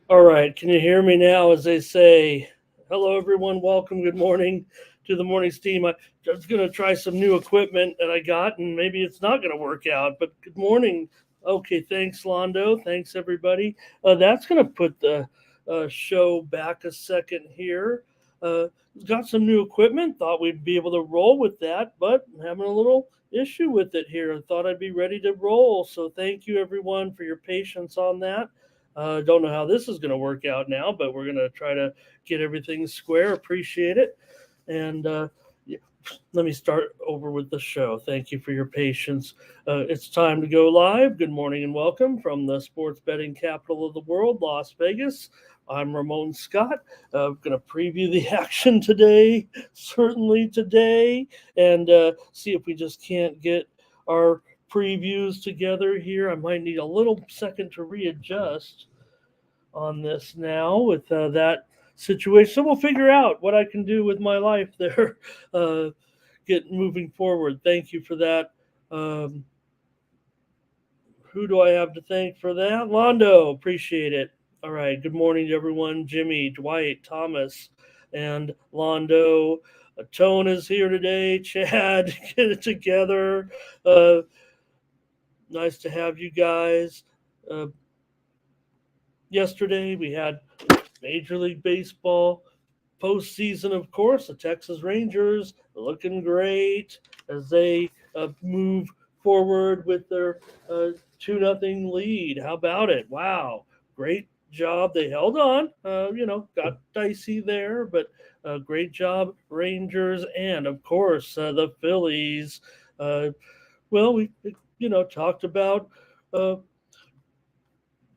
All right, can you hear me now? As they say, hello everyone, welcome, good morning to the morning steam. I was going to try some new equipment that I got, and maybe it's not going to work out. But good morning. Okay, thanks, Londo. Thanks everybody. That's going to put the show back a second here. Uh, got some new equipment. Thought we'd be able to roll with that, but I'm having a little issue with it here. I thought I'd be ready to roll. So thank you everyone for your patience on that. Don't know how this is going to work out now, but we're going to try to get everything square. Appreciate it. And yeah, let me start over with the show. Thank you for your patience. It's time to go live. Good morning and welcome from the sports betting capital of the world, Las Vegas. I'm Ramon Scott. I'm going to preview the action today, certainly today, and see if we just can't get our previews together here. I might need a little second to readjust on this now with that situation. So we'll figure out what I can do with my life there, uh, get moving forward. Thank you for that. Um, who do I have to thank for that? Londo, appreciate it. All right. Good morning to everyone. Jimmy, Dwight, Thomas, and Londo. Tone is here today. Chad, get it together. Uh, nice to have you guys. Uh, Yesterday we had Major League Baseball postseason, of course. The Texas Rangers looking great as they move forward with their 2-0 lead. How about it? Wow, great job. They held on. Got dicey there, but great job, Rangers, and of course the Phillies. Uh, well, we talked about. Uh,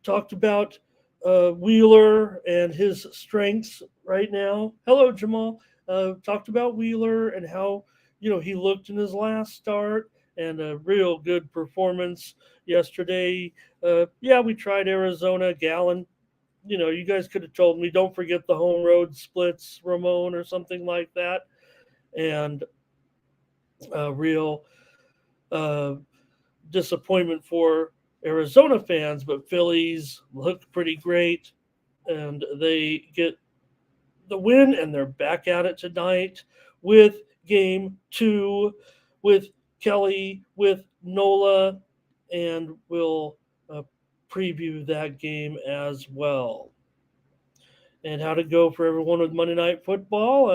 talked about Wheeler and his strengths right now. Hello, Jamal. Talked about Wheeler and how he looked in his last start and a real good performance yesterday. Yeah, we tried Arizona, Gallon. You guys could have told me don't forget the home road splits, Ramon, or something like that. And real uh, disappointment for Arizona fans, but Phillies look pretty great and they get the win and they're back at it tonight with game two with Kelly, with Nola, and we'll preview that game as well. And how to go for everyone with Monday Night Football?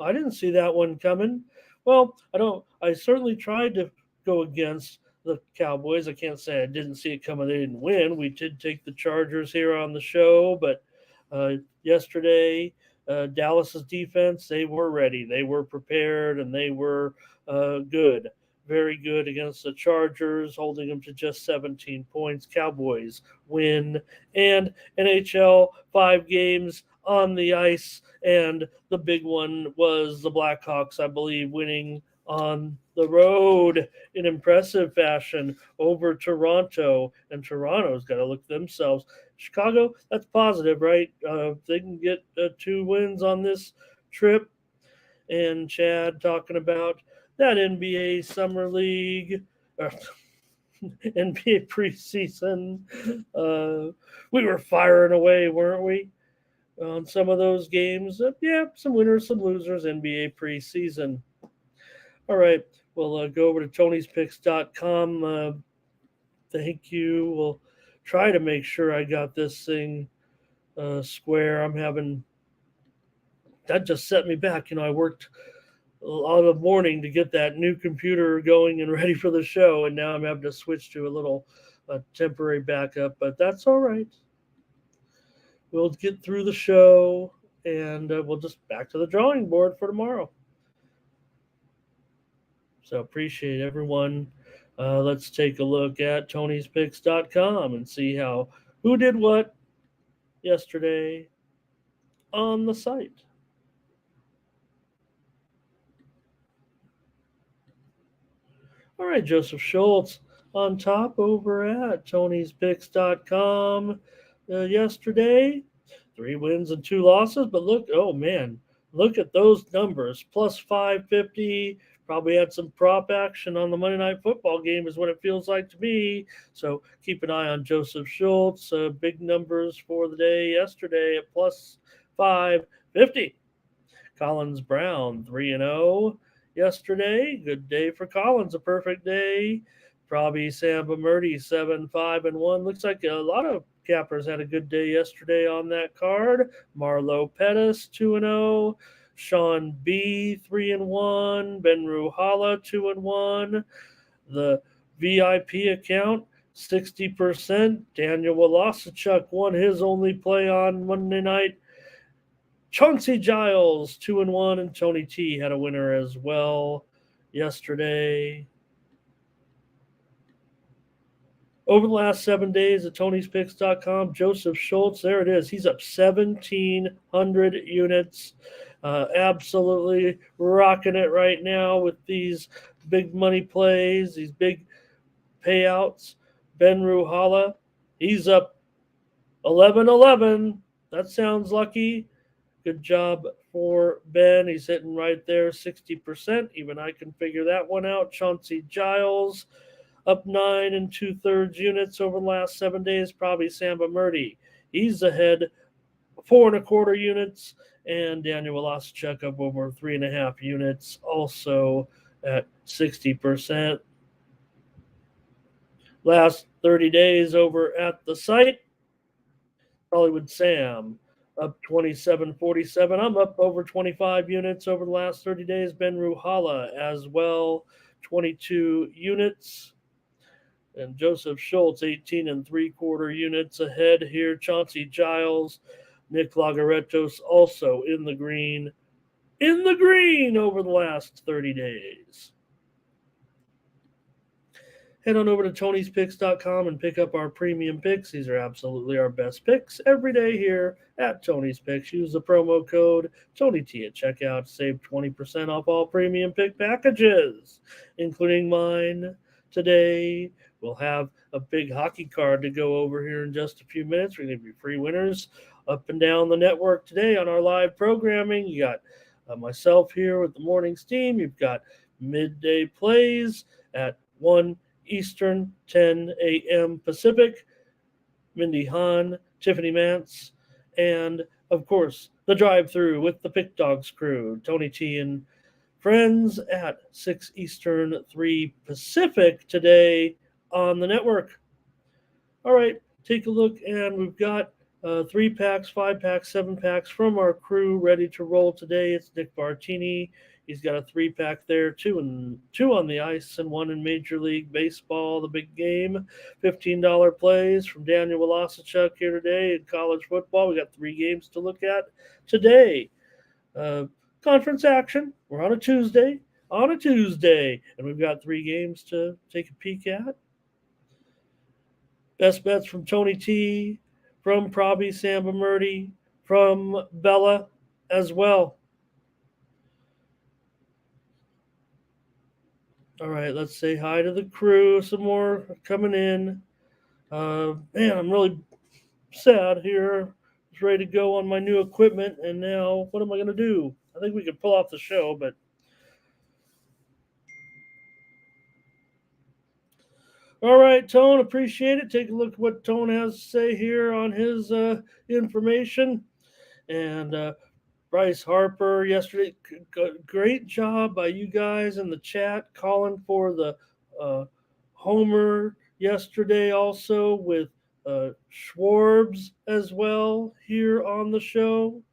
I didn't see that one coming. Well, I don't. I certainly tried to go against the Cowboys. I can't say I didn't see it coming. They didn't win. We did take the Chargers here on the show, but yesterday, Dallas's defense, they were ready. They were prepared, and they were good. Very good against the Chargers, holding them to just 17 points. Cowboys win, and NHL 5 games on the ice, and the big one was the Blackhawks, I believe, winning on the road in impressive fashion over Toronto, and Toronto's got to look themselves. Chicago, that's positive, right? They can get 2 wins on this trip. And Chad talking about that NBA Summer League, NBA preseason. We were firing away, weren't we? On some of those games. Yeah, some winners, some losers, NBA preseason. All right, we'll go over to tonyspicks.com. Thank you. We'll try to make sure I got this thing square. That just set me back. I worked all the morning to get that new computer going and ready for the show, and now I'm having to switch to a little temporary backup, but that's all right. We'll get through the show, and we'll just back to the drawing board for tomorrow. So appreciate everyone. Let's take a look at tonyspicks.com and see who did what yesterday on the site. All right, Joseph Schultz on top over at tonyspicks.com yesterday. 3 wins and 2 losses, but look, oh man, look at those numbers. Plus 550, probably had some prop action on the Monday Night Football game is what it feels like to me. So keep an eye on Joseph Schultz. Big numbers for the day yesterday at plus 550. Collins Brown 3-0 yesterday. Good day for Collins. A perfect day. Probably Samba Murdy 7-5-1. Looks like a lot of cappers had a good day yesterday on that card. Marlo Pettis 2-0. Sean B 3-1. Ben Ruhala 2-1. The VIP account 60%. Daniel Walasachuk won his only play on Monday night. Chauncey Giles 2-1, and Tony T had a winner as well yesterday. Over the last 7 days at Tony'sPicks.com, Joseph Schultz, there it is. He's up 1,700 units. Absolutely rocking it right now with these big money plays, these big payouts. Ben Ruhala, he's up 11-11. That sounds lucky. Good job for Ben. He's hitting right there, 60%. Even I can figure that one out. Chauncey Giles up 9 2/3 units over the last 7 days. Probably Samba Murdy. He's ahead 4 1/4 units. And Daniel Walasachuk up over 3.5 units, also at 60%. Last 30 days over at the site, Hollywood Sam up 27.47. I'm up over 25 units over the last 30 days. Ben Ruhala as well, 22 units. And Joseph Schultz, 18 3/4 units ahead here. Chauncey Giles, Nick Lagaretos also in the green over the last 30 days. Head on over to Tony'sPicks.com and pick up our premium picks. These are absolutely our best picks every day here at Tony's Picks. Use the promo code TonyT at checkout to save 20% off all premium pick packages, including mine. Today, we'll have a big hockey card to go over here in just a few minutes. We're going to give you free winners up and down the network today on our live programming. You got myself here with the morning's team. You've got midday plays at 1 Eastern, 10 a.m. Pacific. Mindy Hahn, Tiffany Mance, and, of course, the drive-through with the Pick Dogs crew, Tony T and friends at 6 Eastern, 3 Pacific today on the network. All right, take a look, and we've got 3 packs, 5 packs, 7 packs from our crew ready to roll today. It's Nick Bartini. He's got a 3-pack there, 2 on the ice and 1 in Major League Baseball, the big game. $15 plays from Daniel Walasachuk here today in college football. We got 3 games to look at today. Conference action. We're on a Tuesday, and we've got 3 games to take a peek at. Best bets from Tony T, from Prabhi Samba Murdy, from Bella as well. All right, let's say hi to the crew. Some more coming in. Man, I'm really sad here. I was ready to go on my new equipment, and now what am I going to do? I think we could pull off the show, but all right, Tone, appreciate it. Take a look at what Tone has to say here on his information. And Bryce Harper yesterday, great job by you guys in the chat calling for the homer yesterday also with Schwarbs as well here on the show.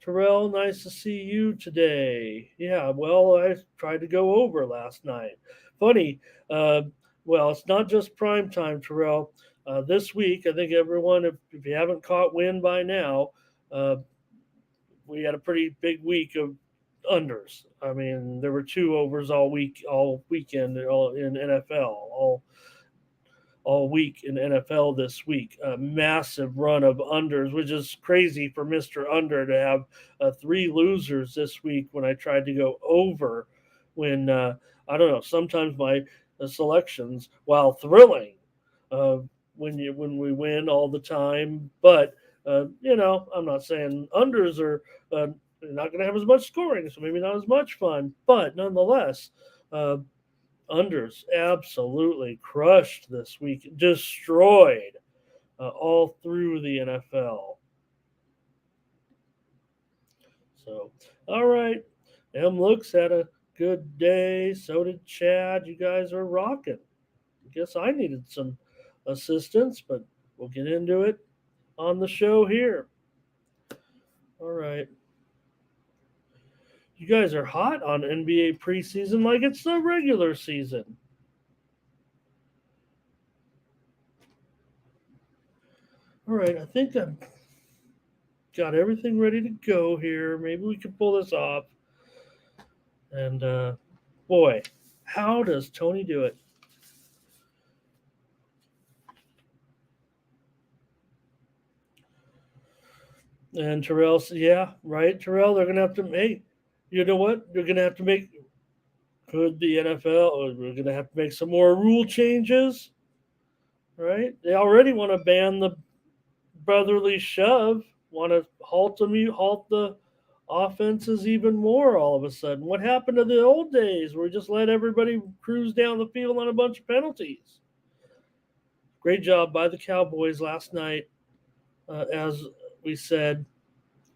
Terrell, nice to see you today. Yeah, well, I tried to go over last night. Funny, well, it's not just prime time, Terrell. This week, I think everyone, if you haven't caught wind by now, we had a pretty big week of unders. I mean, there were 2 overs all weekend, in NFL, all week in NFL this week. A massive run of unders, which is crazy for Mr. Under to have 3 losers this week when I tried to go over. When I don't know, sometimes my selections, while thrilling, when we win all the time, but I'm not saying unders are You're not going to have as much scoring, so maybe not as much fun. But nonetheless, unders absolutely crushed this week, destroyed all through the NFL. So, all right. M looks had a good day. So did Chad. You guys are rocking. I guess I needed some assistance, but we'll get into it on the show here. All right. You guys are hot on NBA preseason like it's the regular season. All right, I think I've got everything ready to go here. Maybe we can pull this off. And boy, how does Tony do it? And Terrell said, yeah, right, Terrell, they're going to have to, hey, you know what? You're going to have to make, could the NFL, or we're going to have to make some more rule changes, right? They already want to ban the brotherly shove, want to halt the offenses even more all of a sudden. What happened to the old days where we just let everybody cruise down the field on a bunch of penalties? Great job by the Cowboys last night, as we said.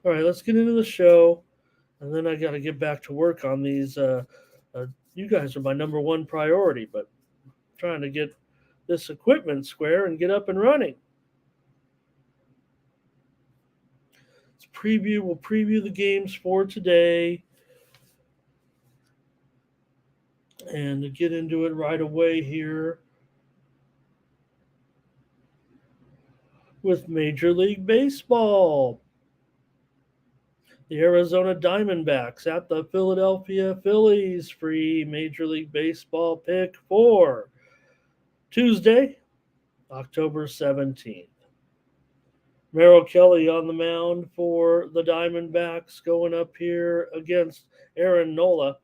All right, let's get into the show, and then I got to get back to work on these. You guys are my number one priority, but I'm trying to get this equipment square and get up and running. We'll preview the games for today and to get into it right away here with Major League Baseball. The Arizona Diamondbacks at the Philadelphia Phillies. Free Major League Baseball pick for Tuesday, October 17th. Merrill Kelly on the mound for the Diamondbacks, going up here against Aaron Nola.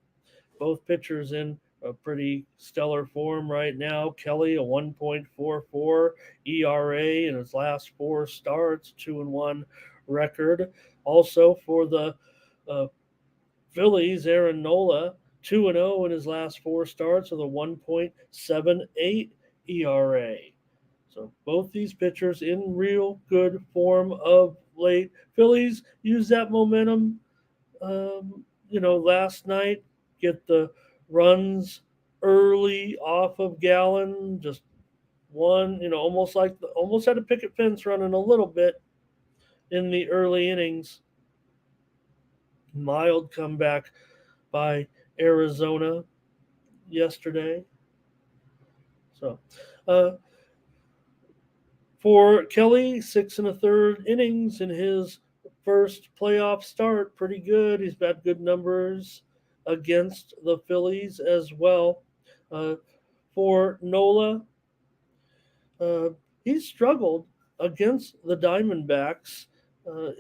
Both pitchers in a pretty stellar form right now. Kelly, a 1.44 ERA in his last 4 starts, 2-1 record. Also for the Phillies, Aaron Nola, 2-0 in his last 4 starts with a 1.78 ERA. So both these pitchers in real good form of late. Phillies used that momentum, last night, get the runs early off of Gallen, just one, almost had a picket fence running a little bit in the early innings. Mild comeback by Arizona yesterday. So, for Kelly, 6 1/3 innings in his first playoff start. Pretty good. He's got good numbers against the Phillies as well. For Nola, he's struggled against the Diamondbacks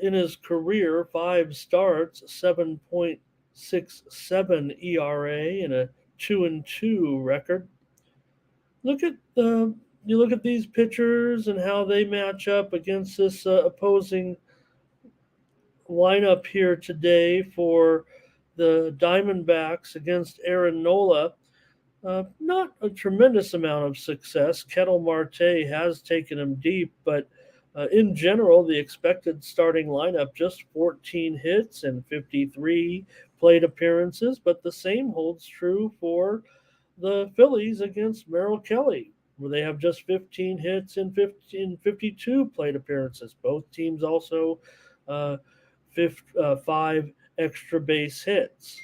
in his career. 5 starts, 7.67 ERA, and a 2-2 record. You look at these pitchers and how they match up against this opposing lineup here today for the Diamondbacks against Aaron Nola. Not a tremendous amount of success. Kettle Marte has taken him deep, but in general, the expected starting lineup, just 14 hits and 53 plate appearances, but the same holds true for the Phillies against Merrill Kelly, where they have just 15 hits and 52 plate appearances. Both teams also 5 extra base hits.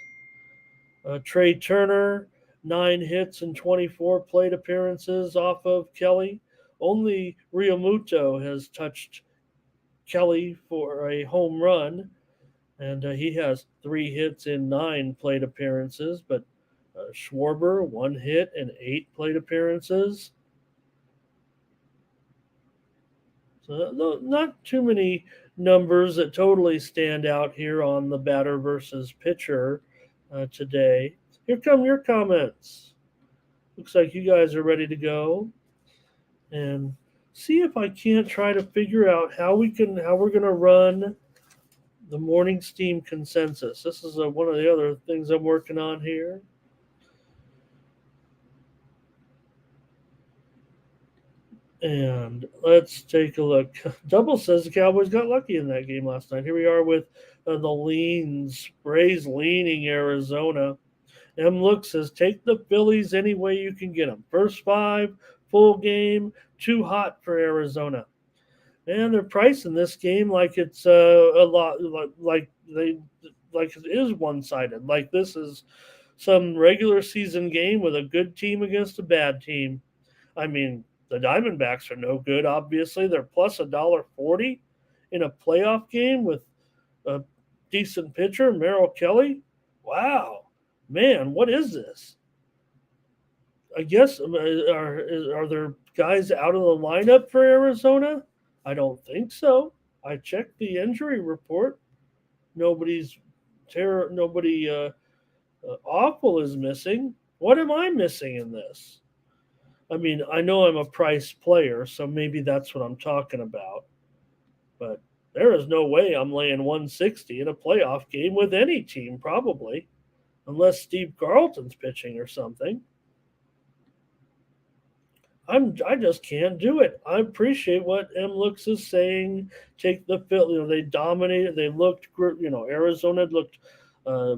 Trey Turner, 9 hits and 24 plate appearances off of Kelly. Only Realmuto has touched Kelly for a home run, and he has 3 hits in 9 plate appearances, but Schwarber, 1 hit and 8 plate appearances. So not too many numbers that totally stand out here on the batter versus pitcher today. Here come your comments. Looks like you guys are ready to go. And see if I can't try to figure out how we're going to run The morning steam consensus. This is one of the other things I'm working on here. And let's take a look. Double says the Cowboys got lucky in that game last night. Here we are with the leans. Braves leaning Arizona. M. Look says take the Phillies any way you can get them. First five, full game, too hot for Arizona. And they're pricing this game like it's a lot like it is one sided. Like this is some regular season game with a good team against a bad team. I mean, the Diamondbacks are no good. Obviously, they're plus $1.40 in a playoff game with a decent pitcher, Merrill Kelly. Wow, man, what is this? I guess are there guys out of the lineup for Arizona? I don't think so. I checked the injury report. Nobody awful is missing. What am I missing in this? I mean, I know I'm a price player, so maybe that's what I'm talking about. But there is no way I'm laying 160 in a playoff game with any team, probably, unless Steve Carlton's pitching or something. I just can't do it. I appreciate what M. Looks is saying. Take the field. They dominated. They looked. Arizona looked uh,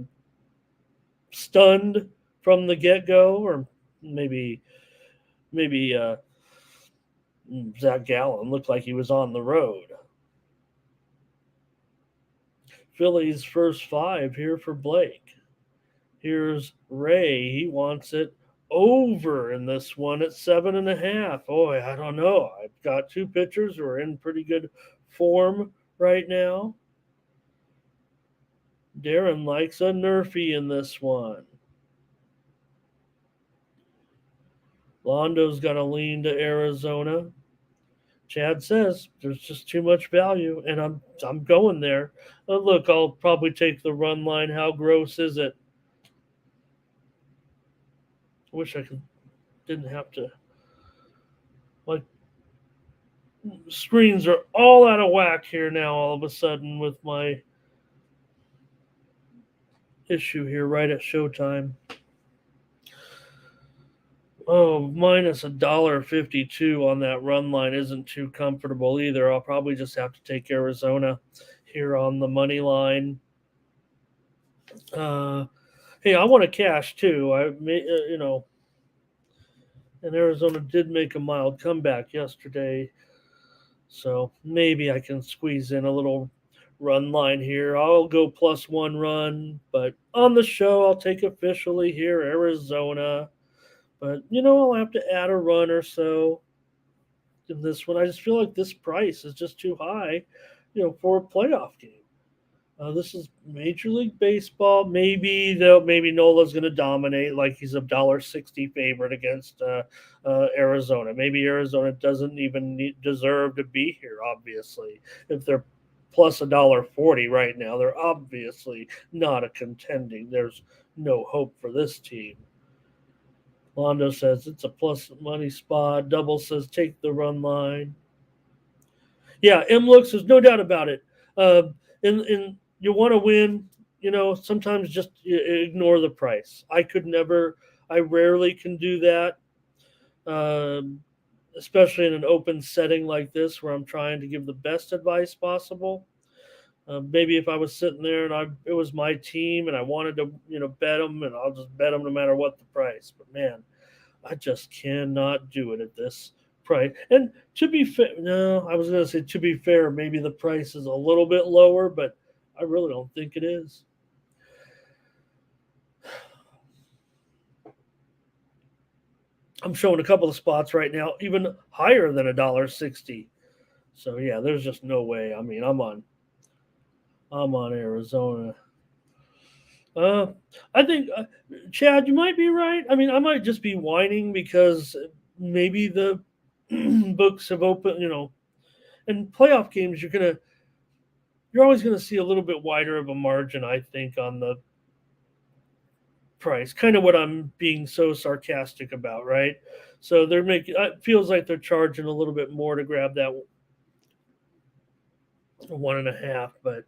stunned from the get go, or maybe Zach Gallen looked like he was on the road. Phillies first five here for Blake. Here's Ray. He wants it over in this one at 7.5. Boy, I don't know. I've got two pitchers who are in pretty good form right now. Darren likes a Nerfy in this one. Londo's got a lean to Arizona. Chad says there's just too much value, and I'm going there. Look, I'll probably take the run line. How gross is it? I wish I didn't have to. Like, screens are all out of whack here now. All of a sudden, with my issue here right at showtime. Oh, minus $1.52 on that run line isn't too comfortable either. I'll probably just have to take Arizona here on the money line. Hey, I want to cash too. And Arizona did make a mild comeback yesterday, so maybe I can squeeze in a little run line here. I'll go plus one run, but on the show, I'll take officially here Arizona. But, I'll have to add a run or so in this one. I just feel like this price is just too high, for a playoff game. This is Major League Baseball. Maybe Nola's going to dominate, like he's $1.60 favorite against Arizona. Maybe Arizona doesn't even deserve to be here. Obviously, if they're plus $1.40 right now, they're obviously not a contending. There's no hope for this team. Londo says it's a plus money spot. Double says take the run line. Yeah, M looks. There's no doubt about it. In you want to win, sometimes just ignore the price. I rarely can do that, especially in an open setting like this where I'm trying to give the best advice possible. Maybe if I was sitting there and it was my team and I wanted to, bet them, and I'll just bet them no matter what the price. But man, I just cannot do it at this price. And to be fair, no, I was going to say to be fair, maybe the price is a little bit lower, but I really don't think it is. I'm showing a couple of spots right now, even higher than $1.60. So yeah, there's just no way. I mean, I'm on Arizona. I think Chad, you might be right. I mean, I might just be whining because maybe the books have opened. And playoff games, you're always gonna see a little bit wider of a margin, I think, on the price. Kind of what I'm being so sarcastic about, right? So they're making. It feels like they're charging a little bit more to grab that 1.5, but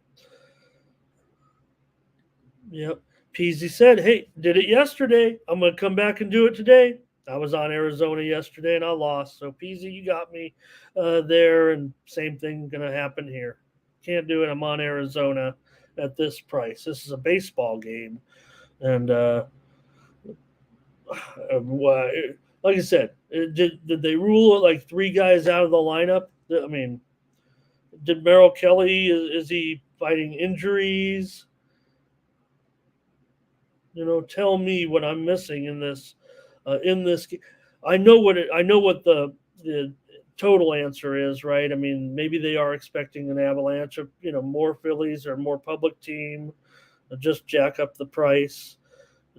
Yep. Peasy said, "Hey, did it yesterday. I'm gonna come back and do it today." I was on Arizona yesterday and I lost. So Peasy, you got me there, and same thing gonna happen here. Can't do it. I'm on Arizona at this price. This is a baseball game, and like I said, did they rule like three guys out of the lineup? I mean, did Merrill Kelly is he fighting injuries? Tell me what I'm missing in this. I know what the total answer is, right? I mean, maybe they are expecting an avalanche of more Phillies or more public team, just jack up the price.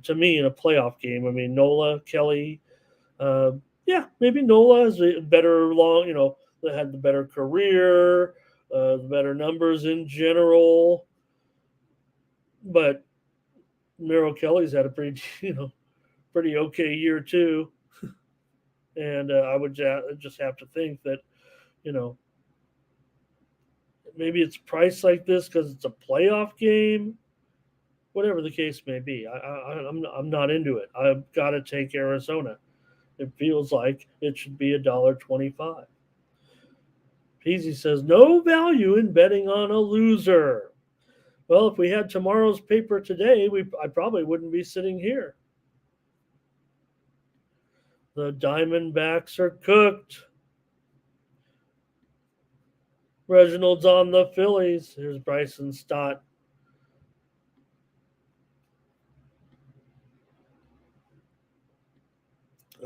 To me, in a playoff game, I mean, Nola, Kelly, uh, yeah, maybe Nola is a better that had the better career, the better numbers in general, but Merrill Kelly's had a pretty pretty okay year too, and I would just have to think that you know maybe it's priced like this because it's a playoff game. Whatever the case may be, I'm not into it. I've got to take Arizona. It feels like it should be $1.25. Peasy says no value in betting on a loser. Well, if we had tomorrow's paper today, I probably wouldn't be sitting here. The Diamondbacks are cooked. Reginald's on the Phillies. Here's Bryson Stott.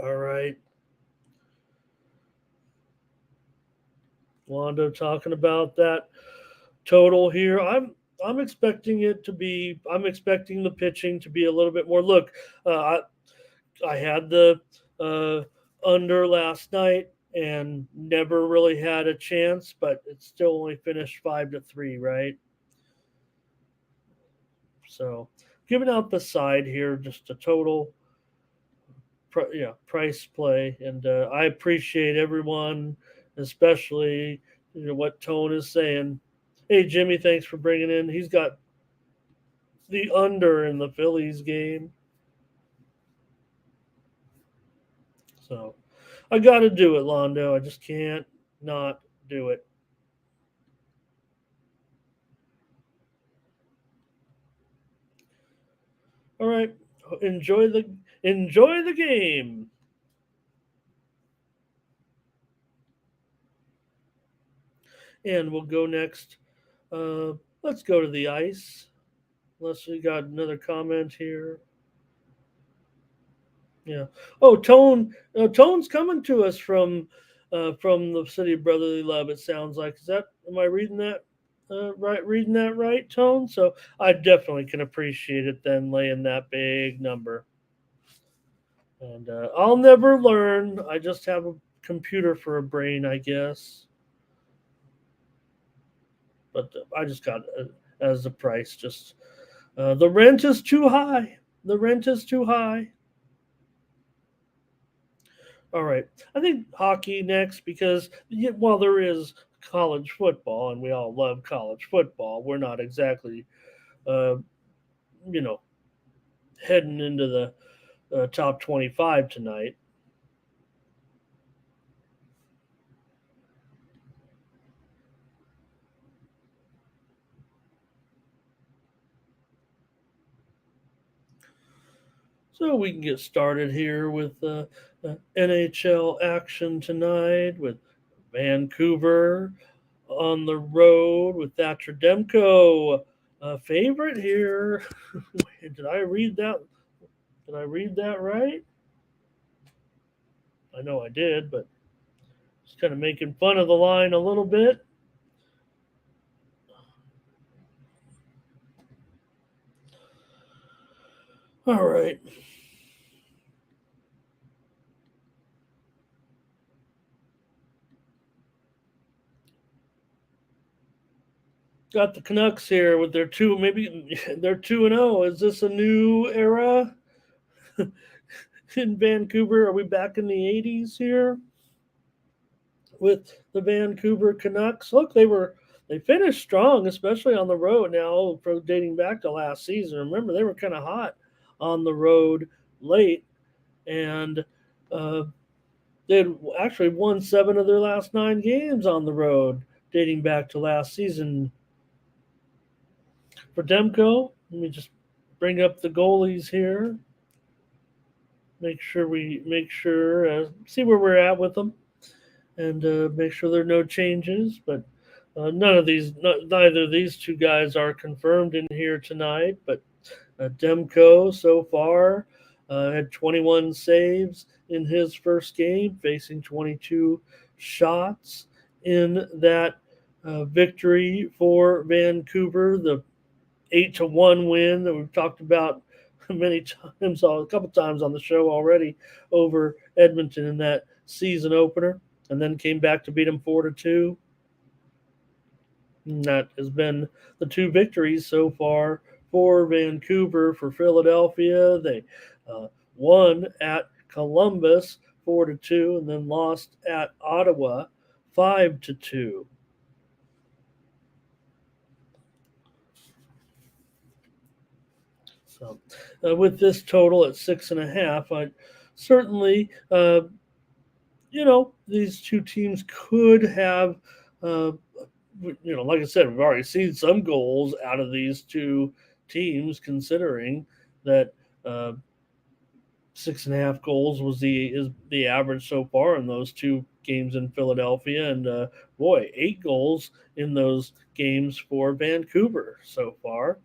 All right. Wando talking about that total here. I'm expecting it to be. I'm expecting the pitching to be a little bit more. Look, I had the uh, under last night and never really had a chance, but it still only finished 5-3, right? So giving out the side here, just a total price play, and I appreciate everyone, especially what Tone is saying. Hey Jimmy, thanks for bringing in. He's got the under in the Phillies game, so I got to do it, Londo. I just can't not do it. All right, enjoy the game, and we'll go next. Uh, let's go to the ice. Unless we got another comment here. Yeah. Oh, Tone's coming to us from the city of brotherly love. It sounds like. Is that? Am I reading that right? Reading that right, Tone? So I definitely can appreciate it then laying that big number. And I'll never learn. I just have a computer for a brain, I guess. But I just got as the price. Just the rent is too high. The rent is too high. All right. I think hockey next because while there is college football and we all love college football, we're not exactly, uh, you know, heading into the top 25 tonight. So we can get started here with NHL action tonight with Vancouver on the road with Thatcher Demko. Favorite here. Did I read that? Did I read that right? I know I did, but just kind of making fun of the line a little bit. All right. Got the Canucks here with their maybe they're 2-0. Is this a new era in Vancouver? Are we back in the 80s here with the Vancouver Canucks? Look, they finished strong, especially on the road now, dating back to last season. Remember, they were kind of hot on the road late, and uh, they had actually won 7 of their last 9 games on the road, dating back to last season. For Demko, let me just bring up the goalies here. Make sure see where we're at with them, and make sure there are no changes. But neither of these two guys are confirmed in here tonight. But Demko so far had 21 saves in his first game, facing 22 shots in that victory for Vancouver. The 8-1 win that we've talked about many times, a couple times on the show already, over Edmonton in that season opener, and then came back to beat them 4-2. And that has been the 2 victories so far for Vancouver. For Philadelphia, they won at Columbus 4-2, and then lost at Ottawa 5-2. So, with this total at 6.5, I certainly, these two teams could have, like I said, we've already seen some goals out of these two teams, considering that 6.5 goals is the average so far in those 2 games in Philadelphia, and 8 goals in those games for Vancouver so far.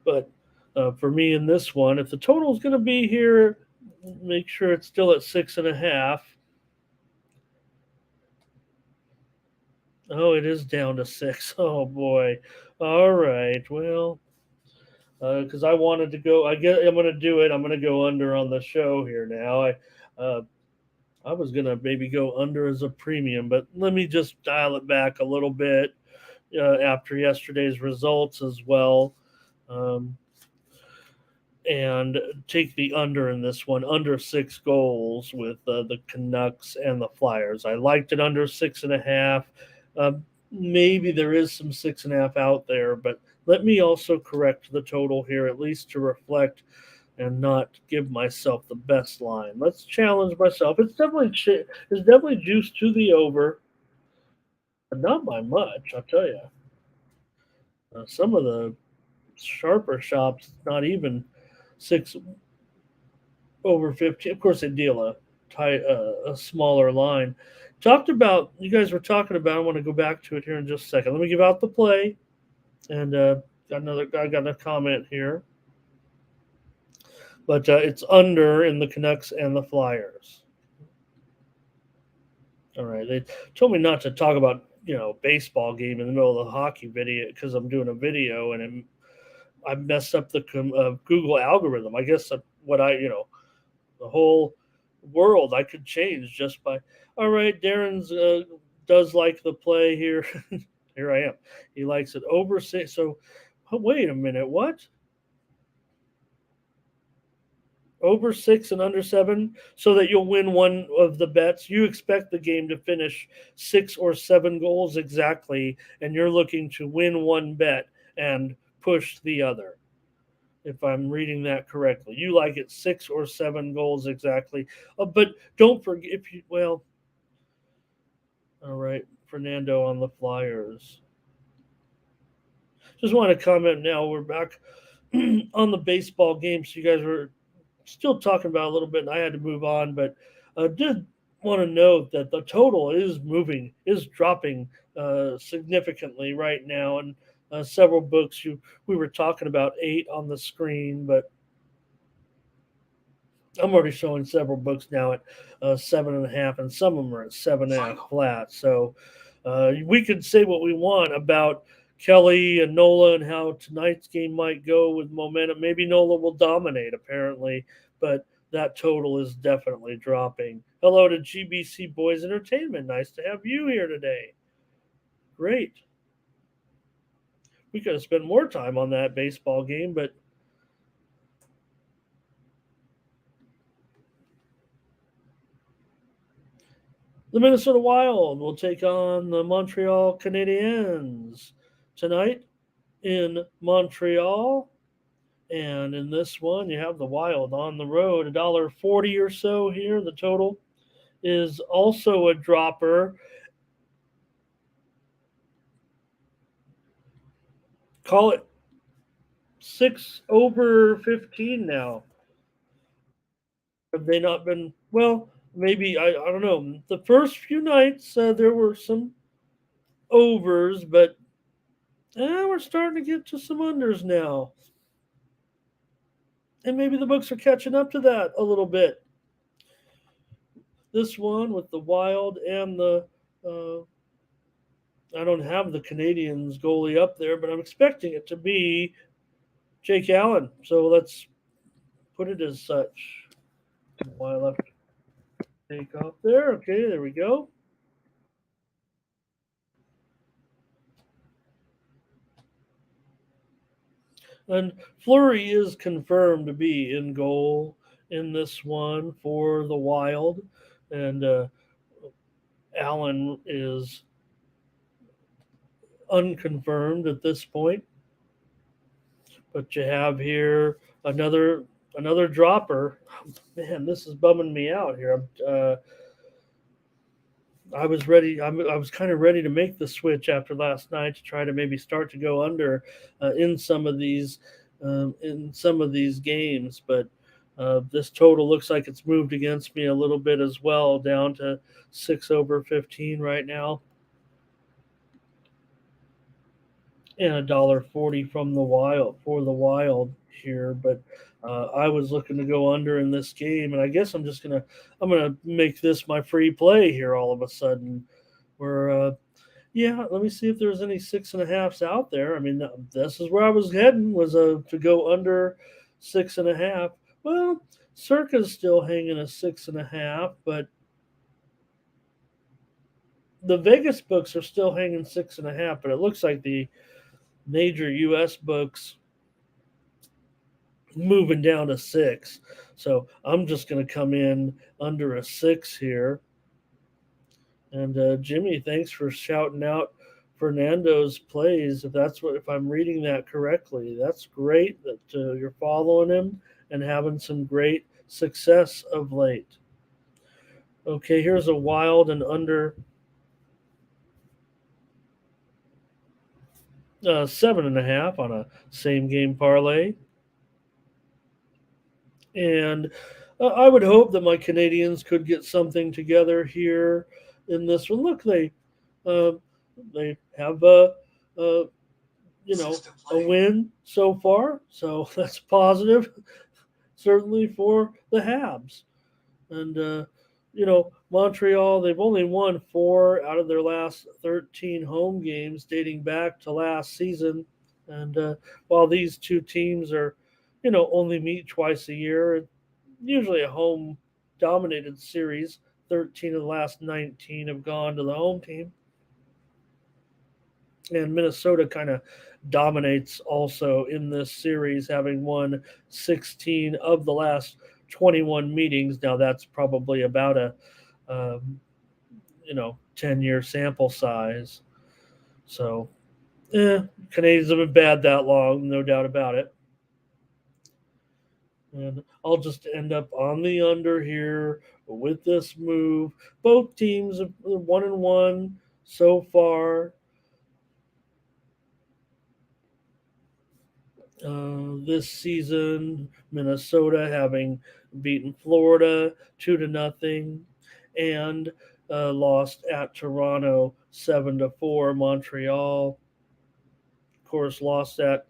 But for me in this one, if the total is going to be here, make sure it's still at 6.5. Oh, it is down to 6. Oh boy. All right. Well, because I wanted to go, I'm going to do it. I'm going to go under on the show here now. I was going to maybe go under as a premium, but let me just dial it back a little bit after yesterday's results as well. And take the under in this one, under 6 goals with the Canucks and the Flyers. I liked it under 6.5. Maybe there is some 6.5 out there, but let me also correct the total here, at least to reflect and not give myself the best line. Let's challenge myself. It's definitely juiced to the over, but not by much, I'll tell you. Some of the sharper shops, not even 6 over 15. Of course, they deal a smaller line. You guys were talking about, I want to go back to it here in just a second. Let me give out the play. And I got a comment here. But it's under in the Canucks and the Flyers. All right. They told me not to talk about, baseball game in the middle of the hockey video because I'm doing a video, and I messed up the Google algorithm. I guess the whole world I could change just by. All right, Darren's does like the play here. Here I am. He likes it over 6. So, wait a minute. What? Over 6 and under 7, so that you'll win one of the bets. You expect the game to finish 6 or 7 goals exactly, and you're looking to win one bet and push the other. If I'm reading that correctly, you like it 6 or 7 goals exactly. But don't forget all right, Fernando on the Flyers. Just want to comment now. We're back on the baseball game, so you guys were still talking about a little bit, and I had to move on, but did want to note that the total is dropping significantly right now, and several books we were talking about 8 on the screen, but I'm already showing several books now at 7.5, and some of them are at 7.5 flat. So we could say what we want about Kelly and Nola and how tonight's game might go with momentum. Maybe Nola will dominate, apparently, but that total is definitely dropping. Hello to GBC Boys Entertainment. Nice to have you here today. Great. We could have spent more time on that baseball game, but The Minnesota Wild will take on the Montreal Canadiens tonight in Montreal. And in this one, you have the Wild on the road, $1.40 or so here. The total is also a dropper. Call it 6 over 15 now. Have they not been, well, maybe, I don't know. The first few nights, there were some overs, but we're starting to get to some unders now. And maybe the books are catching up to that a little bit. This one with the Wild and the I don't have the Canadiens goalie up there, but I'm expecting it to be Jake Allen. So let's put it as such. While I take off there. Okay, there we go. And Fleury is confirmed to be in goal in this one for the Wild. And Allen is unconfirmed at this point. But you have here another dropper. Man, this is bumming me out here. I was ready. I was kind of ready to make the switch after last night to try to maybe start to go under in some of these games, but this total looks like it's moved against me a little bit as well, down to 6 over 15 right now, and $1.40 from the Wild here, but. I was looking to go under in this game, and I guess I'm gonna make this my free play here all of a sudden. Where yeah, let me see if there's any 6.5s out there. I mean, this is where I was heading, was to go under 6.5. Well, Circa's still hanging a 6.5, but the Vegas books are still hanging 6.5. But it looks like the major U.S. books moving down to 6. So I'm just going to come in under a 6 here. And Jimmy, thanks for shouting out Fernando's plays. If I'm reading that correctly, that's great that you're following him and having some great success of late. Okay, here's a Wild and under 7.5 on a same game parlay. And I would hope that my Canadiens could get something together here in this one. Look, they have a win so far, so that's positive, certainly for the Habs. And Montreal, they've only won 4 out of their last 13 home games dating back to last season. And while these two teams are only meet twice a year, usually a home dominated series. 13 of the last 19 have gone to the home team. And Minnesota kind of dominates also in this series, having won 16 of the last 21 meetings. Now that's probably about a 10-year sample size. So Canadiens have been bad that long, no doubt about it. And I'll just end up on the under here with this move. Both teams have 1-1 so far. This season, Minnesota having beaten Florida 2-0, and lost at Toronto 7-4. Montreal, of course, lost that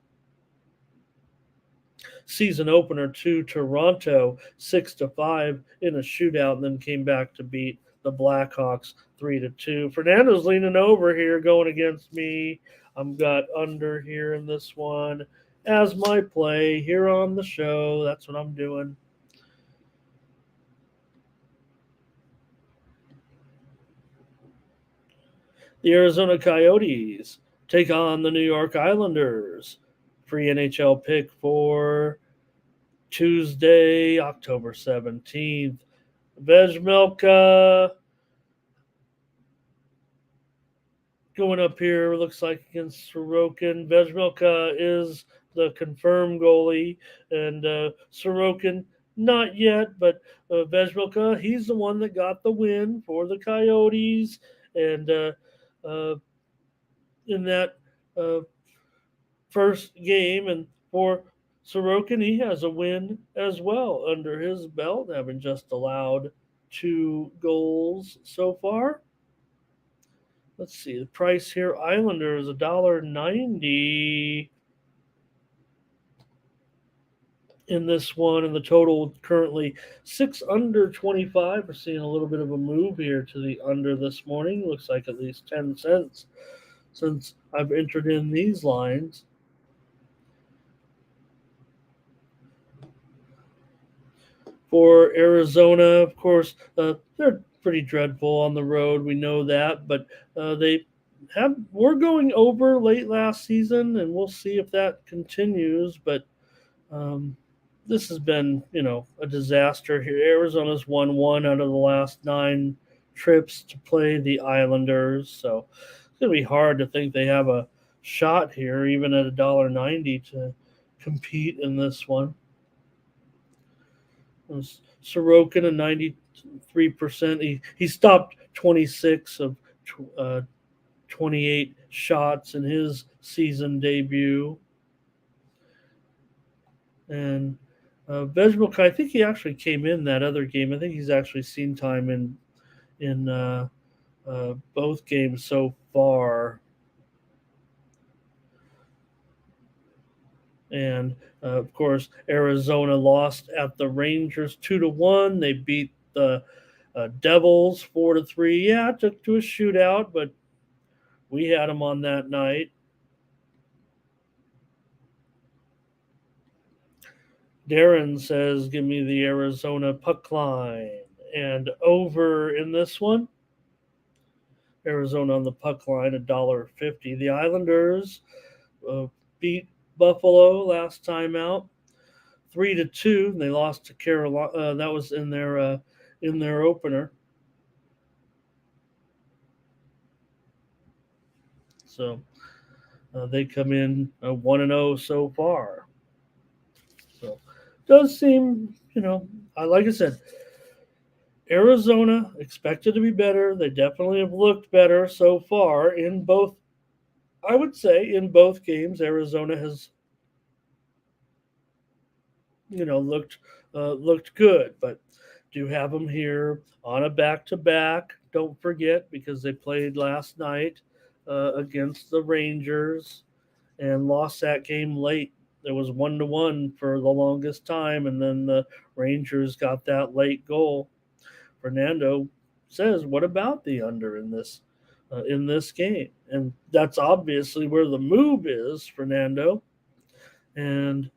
season opener to Toronto 6-5 in a shootout, and then came back to beat the Blackhawks 3-2. Fernando's leaning over here, going against me. I've got under here in this one as my play here on the show. That's what I'm doing. The Arizona Coyotes take on the New York Islanders. Free NHL pick for Tuesday, October 17th. Vejmelka going up here, looks like against Sorokin. Vejmelka is the confirmed goalie, and Sorokin not yet, but Vejmelka, he's the one that got the win for the Coyotes, and uh, in that uh, first game, and for Sorokin, he has a win as well under his belt, having just allowed 2 goals so far. Let's see the price here. Islanders $1.90 in this one, and the total currently 6 under 25. We're seeing a little bit of a move here to the under this morning. Looks like at least 10 cents since I've entered in these lines. For Arizona, of course, they're pretty dreadful on the road. We know that, but they were going over late last season, and we'll see if that continues. But um, this has been, a disaster here. Arizona's won 1 out of the last 9 trips to play the Islanders, so it's going to be hard to think they have a shot here, even at $1.90 to compete in this one. Sorokin at 93%. He stopped 26 of 28 shots in his season debut. And Vejmelka, I think he actually came in that other game. I think he's actually seen time in both games so far. And of course, Arizona lost at the Rangers 2-1. They beat the Devils 4-3. Yeah, it took to a shootout, but we had them on that night. Darren says, "Give me the Arizona puck line and over in this one." Arizona on the puck line, $1.50. The Islanders uh, beat Buffalo last time out, 3-2. They lost to Carolina. That was in their opener. So they come in 1-0 so far. So does seem, like I said, Arizona expected to be better. They definitely have looked better so far in both. I would say in both games, Arizona has, looked good, but do have them here on a back-to-back. Don't forget, because they played last night against the Rangers and lost that game late. It was 1-1 for the longest time, and then the Rangers got that late goal. Fernando says, "What about the under in this game?" And that's obviously where the move is, Fernando. And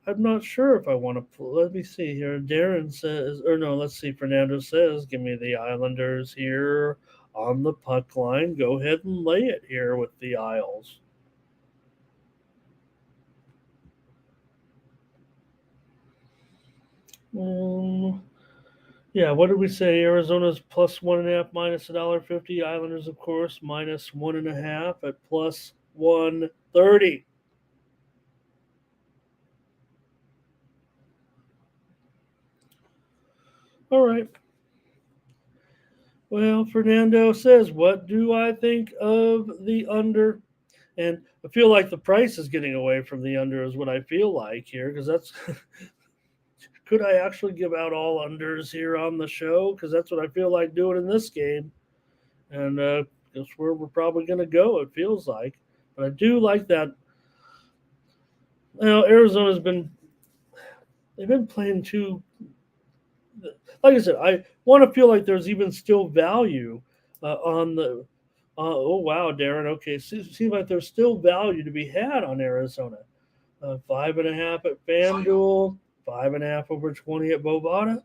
I'm not sure if I want to pull. Let me see here. Darren says, or no, let's see. Fernando says, "Give me the Islanders here on the puck line. Go ahead and lay it here with the Isles." Yeah, what did we say? Arizona's +1.5, minus $1.50. Islanders, of course, minus 1.5 at +130. All right. Well, Fernando says, "What do I think of the under?" And I feel like the price is getting away from the under, is what I feel like here, because that's could I actually give out all unders here on the show? Because that's what I feel like doing in this game, and that's where we're probably going to go. It feels like, but I do like that. Arizona's they've been playing too. Like I said, I want to feel like there's even still value on the. Oh wow, Darren. Okay, seems like there's still value to be had on Arizona. 5.5 at FanDuel, 5.5 over 20 at Bovada.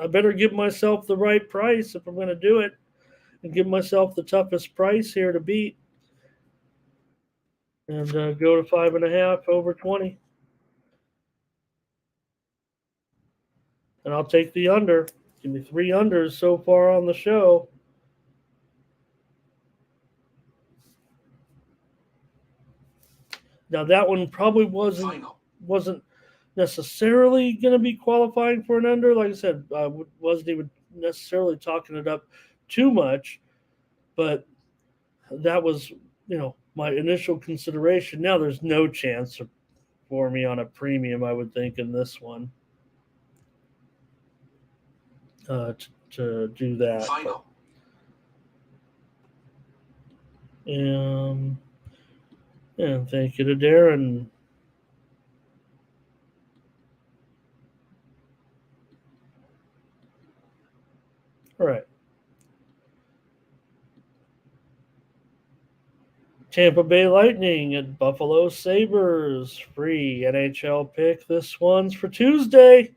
I better give myself the right price if I'm going to do it, and give myself the toughest price here to beat, and go to 5.5 over 20. And I'll take the under. Give me 3 unders so far on the show. Now that one probably wasn't necessarily going to be qualifying for an under. Like I said, I wasn't even necessarily talking it up too much, but that was, my initial consideration. Now there's no chance for me on a premium, I would think, in this one to do that. Final. And thank you to Darren. All right. Tampa Bay Lightning at Buffalo Sabres. Free NHL pick. This one's for Tuesday,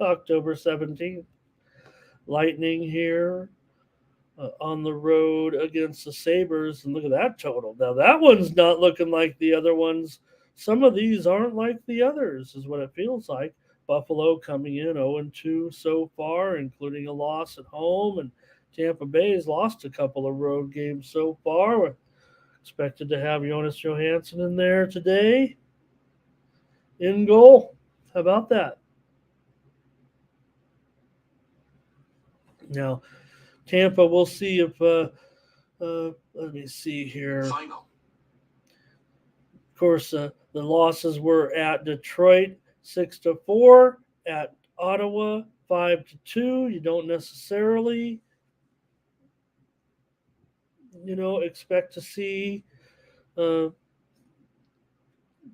October 17th. Lightning here on the road against the Sabres. And look at that total. Now, that one's not looking like the other ones. Some of these aren't like the others, is what it feels like. Buffalo coming in 0-2 so far, including a loss at home. And Tampa Bay's lost a couple of road games so far. We're expected to have Jonas Johansson in there today in goal. How about that? Now, Tampa, we'll see if, let me see here. Final. Of course, the losses were at Detroit 6-4, at Ottawa 5-2. You don't necessarily, expect to see, I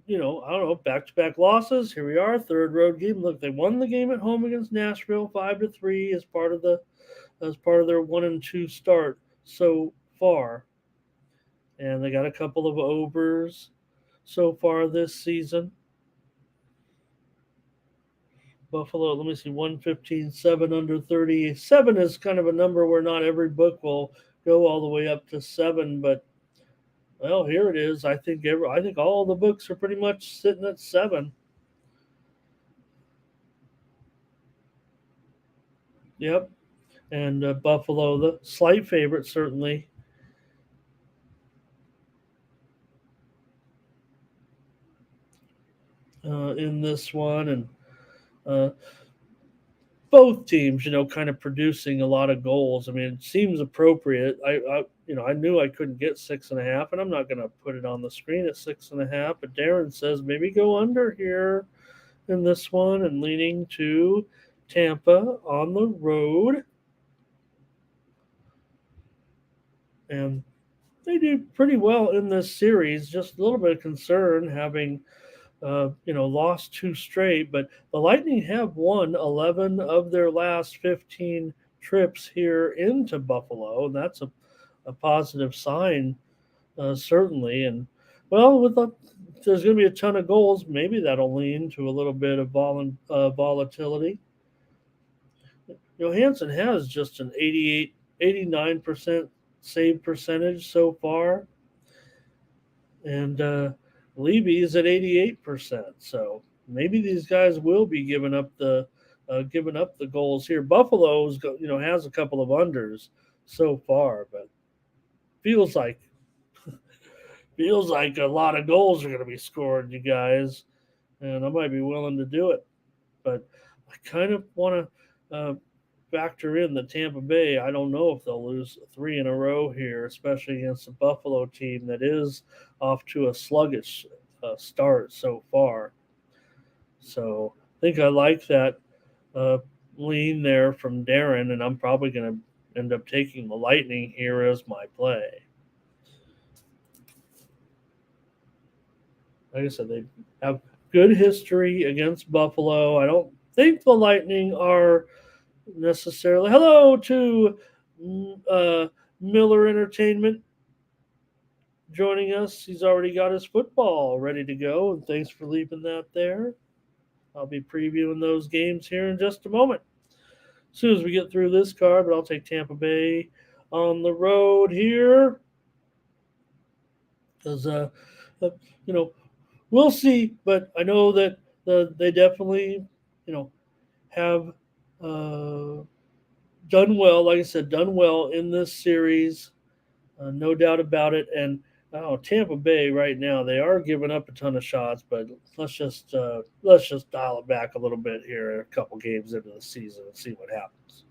don't know, back-to-back losses. Here we are, third road game. Look, they won the game at home against Nashville 5-3 as part of their 1-2 start so far. And they got a couple of overs so far this season. Buffalo, let me see, 115.7 under 30. 7 is kind of a number where not every book will go all the way up to 7, but well, here it is. I think all the books are pretty much sitting at 7. Yep. And Buffalo, the slight favorite, certainly. In this one, and both teams, kind of producing a lot of goals. I mean, it seems appropriate. I knew I couldn't get 6.5, and I'm not going to put it on the screen at 6.5. But Darren says maybe go under here in this one, and leaning to Tampa on the road. And they do pretty well in this series. Just a little bit of concern having, lost 2 straight. But the Lightning have won 11 of their last 15 trips here into Buffalo. And that's a positive sign, certainly. And, well, there's going to be a ton of goals. Maybe that'll lean to a little bit of volatility. Johansson has just an 89% save percentage so far. And Levy is at 88%. So maybe these guys will be giving up the goals here. Buffalo's has a couple of unders so far, but feels like a lot of goals are going to be scored, you guys, and I might be willing to do it. But I kind of want to factor in the Tampa Bay. I don't know if they'll lose 3 in a row here, especially against the Buffalo team that is off to a sluggish start so far. So I think I like that lean there from Darren, and I'm probably going to end up taking the Lightning here as my play. Like I said, they have good history against Buffalo. I don't think the Lightning are necessarily. Hello to Miller Entertainment joining us. He's already got his football ready to go, and thanks for leaving that there. I'll be previewing those games here in just a moment as soon as we get through this card, but I'll take Tampa Bay on the road here because we'll see, but I know that they definitely have done well. Like I said, done well in this series, no doubt about it. And Oh, Tampa Bay right now they are giving up a ton of shots, but let's just dial it back a little bit here, a couple games into the season, and see what happens.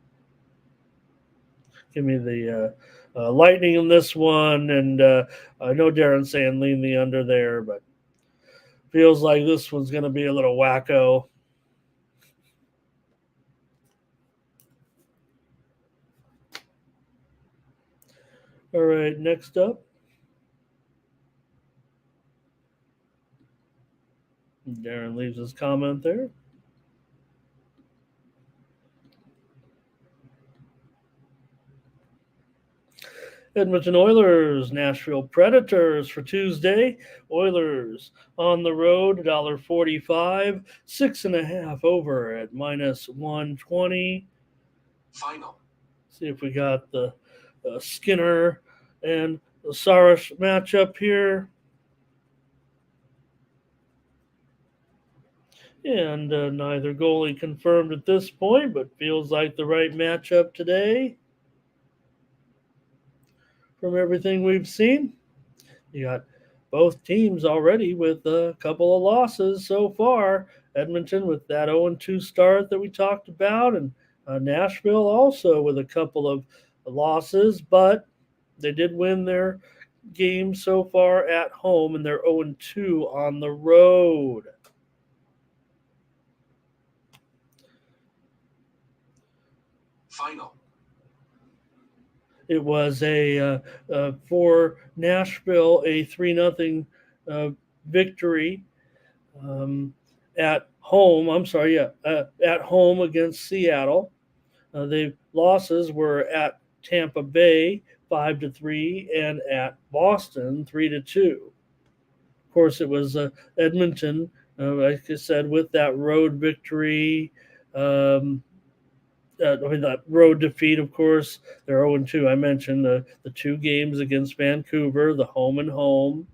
Give me the Lightning in this one, and I know Darren's saying lean the under there, but feels like this one's going to be a little wacko. All right, next up. Darren leaves his comment there. Edmonton Oilers, Nashville Predators for Tuesday. Oilers on the road, $1.45, 6.5 over at -120. Final. See if we got the Skinner and the Saros matchup here. And neither goalie confirmed at this point, but feels like the right matchup today. From everything we've seen, you got both teams already with a couple of losses so far. Edmonton with that 0-2 start that we talked about, and Nashville also with a couple of losses, but they did win their game so far at home, and they're 0-2 on the road. Final. It was for Nashville a 3-0 victory at home. I'm sorry, at home against Seattle. The losses were at Tampa Bay 5-3 and at Boston 3-2. Of course, it was Edmonton, like I said, with that road victory. That road defeat, of course, they're 0-2. I mentioned the two games against Vancouver, the home and home.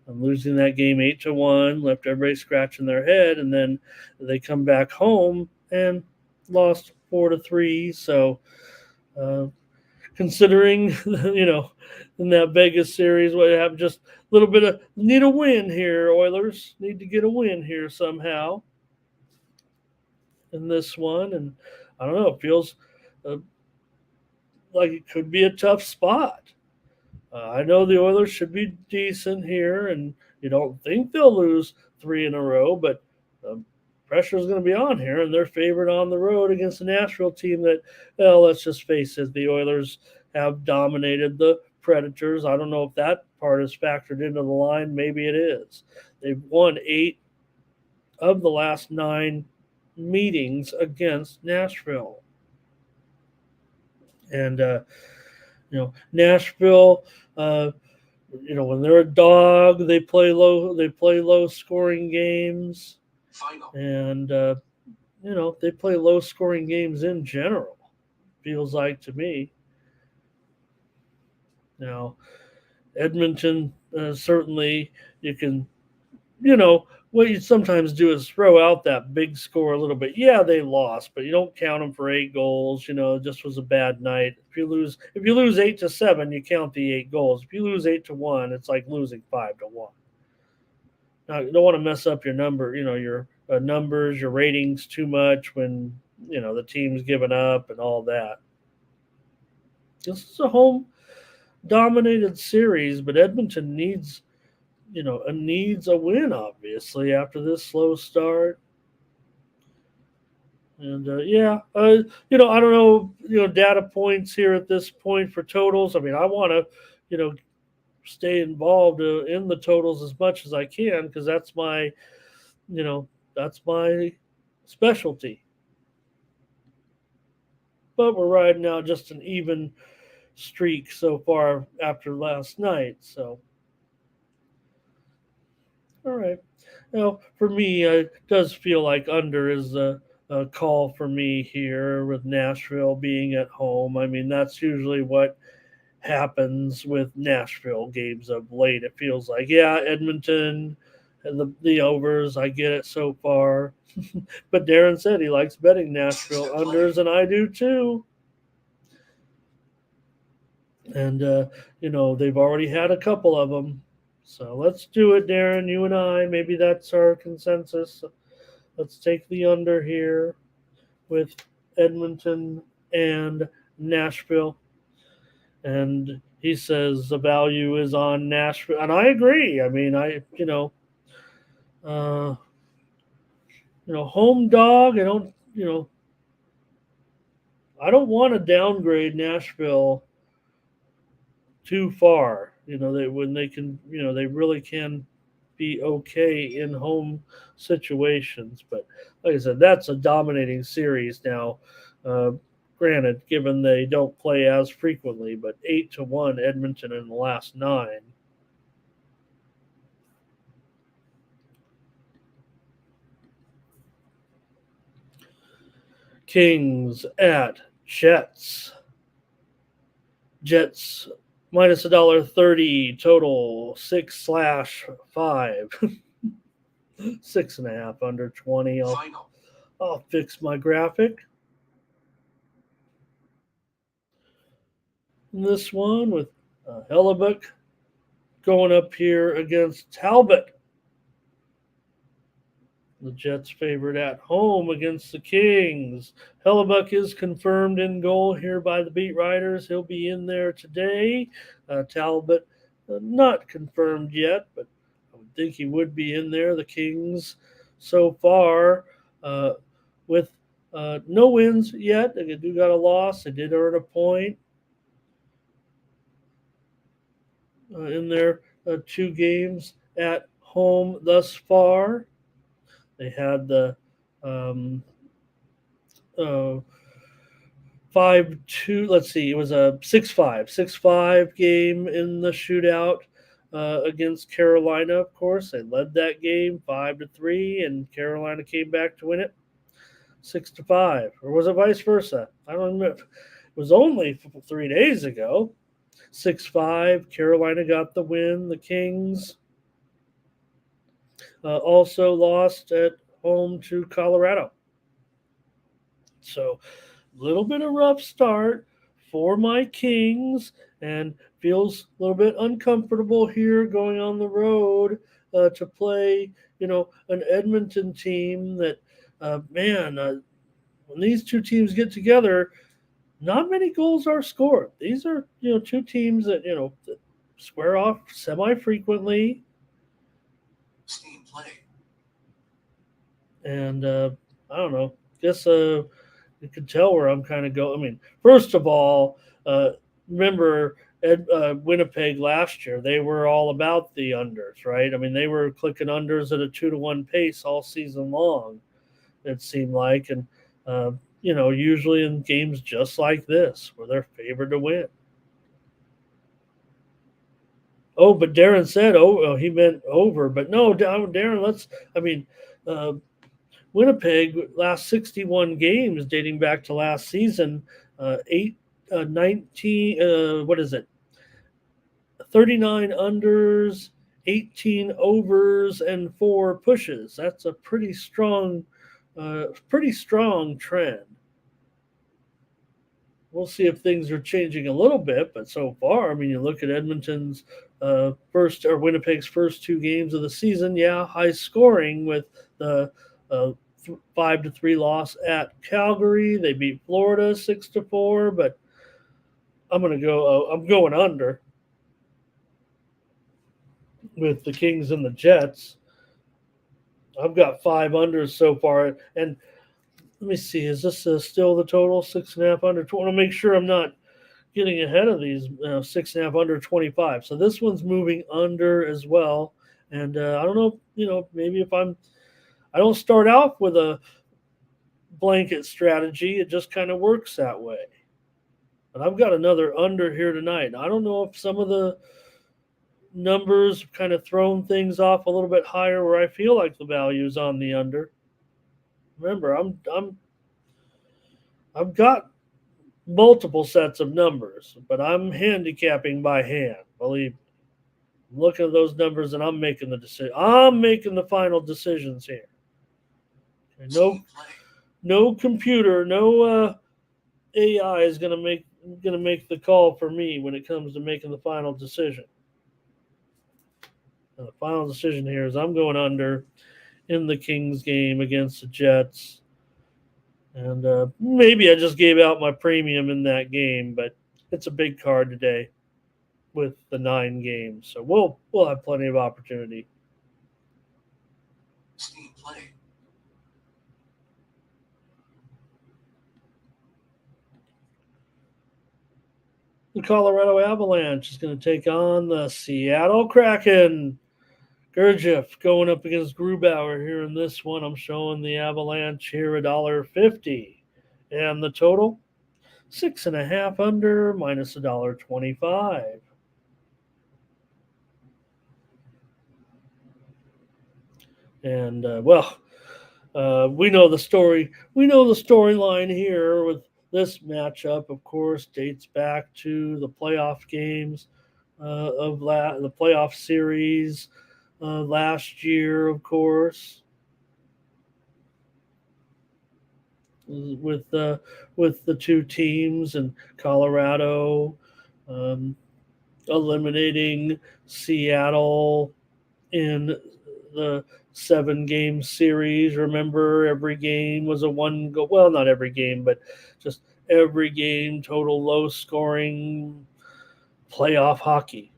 Losing that game 8-1 left everybody scratching their head, and then they come back home and lost 4-3. So, considering in that Vegas series, we have just a little bit of need a win here. Oilers need to get a win here somehow in this one, and I don't know. It feels like it could be a tough spot. I know the Oilers should be decent here, and you don't think they'll lose 3 in a row, but pressure is going to be on here, and they're favored on the road against a Nashville team that, well, let's just face it, the Oilers have dominated the Predators. I don't know if that part is factored into the line. Maybe it is. They've won 8 of the last 9 meetings against Nashville. And, Nashville, when they're a dog, they play low scoring games. Final. And, they play low scoring games in general, feels like to me. Now, Edmonton, certainly you can, what you sometimes do is throw out that big score a little bit. Yeah, they lost, but you don't count them for 8 goals. It just was a bad night. If you lose 8-7, you count the 8 goals. If you lose 8-1, it's like losing 5-1. Now, you don't want to mess up your number, your numbers, your ratings too much when the team's giving up and all that. This is a home dominated series, but Edmonton needs a win, obviously, after this slow start. And I don't know, data points here at this point for totals. I mean, I want to, stay involved in the totals as much as I can because that's my specialty. But we're riding now just an even streak so far after last night. So. All right. Now, for me, it does feel like under is a call for me here with Nashville being at home. I mean, that's usually what happens with Nashville games of late. It feels like, Edmonton and the overs, I get it so far. But Darren said he likes betting Nashville unders, and I do too. And, they've already had a couple of them. So let's do it, Darren. You and I. Maybe that's our consensus. Let's take the under here with Edmonton and Nashville. And he says the value is on Nashville, and I agree. I mean, home dog. I don't want to downgrade Nashville too far. When they can, they really can be okay in home situations. But like I said, that's a dominating series now. Granted, given they don't play as frequently, but 8-1 Edmonton in the last 9. Kings at Jets. Jets minus $1.30 total 6/5. 6.5 under 20. I'll fix my graphic. And this one with Hellebuck going up here against Talbot. The Jets favored at home against the Kings. Hellebuck is confirmed in goal here by the beat writers. He'll be in there today. Talbot not confirmed yet, but I would think he would be in there. The Kings so far with no wins yet. They do got a loss. They did earn a point in their 2 games at home thus far. They had the 5-2. Let's see, it was a 6-5 game in the shootout against Carolina. Of course, they led that game 5-3, and Carolina came back to win it 6-5. Or was it vice versa? I don't remember. It was only 3 days ago. 6-5. Carolina got the win. The Kings also lost at home to Colorado. So a little bit of rough start for my Kings, and feels a little bit uncomfortable here going on the road to play, an Edmonton team that, when these 2 teams get together, not many goals are scored. These are, 2 teams that, that square off semi-frequently. Steam play. And I don't know. Guess you can tell where I'm kind of going. I mean, first of all, remember Winnipeg last year? They were all about the unders, right? I mean, they were clicking unders at a 2-1 pace all season long. It seemed like, and usually in games just like this, where they're favored to win. Oh, but Darren said, he meant over. But no, Darren, Winnipeg last 61 games dating back to last season, 19, 39 unders, 18 overs, and 4 pushes. That's a pretty strong trend. We'll see if things are changing a little bit, but so far, I mean, you look at Edmonton's Winnipeg's first 2 games of the season. Yeah, high scoring with the 5-3 loss at Calgary. They beat Florida 6-4, but I'm going under with the Kings and the Jets. I've got 5 unders so far, and let me see. Is this still the total 6.5 under? I want to make sure I'm not getting ahead of these 6.5 under 25. So this one's moving under as well, and I don't know. Maybe if I don't start out with a blanket strategy, it just kind of works that way. But I've got another under here tonight. I don't know if some of the numbers kind of thrown things off a little bit higher where I feel like the value is on the under. Remember, I've got multiple sets of numbers, but I'm handicapping by hand. Believe me. I'm looking at those numbers and I'm making the decision. I'm making the final decisions here. Okay, no computer, no AI is gonna make the call for me when it comes to making the final decision. The final decision here is I'm going under in the Kings game against the Jets. And maybe I just gave out my premium in that game, but it's a big card today with the 9 games. So we'll have plenty of opportunity. Steam play. The Colorado Avalanche is going to take on the Seattle Kraken. Gurdjieff going up against Grubauer here in this one. I'm showing the Avalanche here $1.50. And the total, 6.5 under minus $1.25. And we know the story. We know the storyline here with this matchup. Of course, dates back to the playoff games of the playoff series last year. Of course, with the two teams and Colorado eliminating Seattle in the 7-game series. Remember, every game was a 1 goal. Well, not every game, but just every game, total low scoring playoff hockey.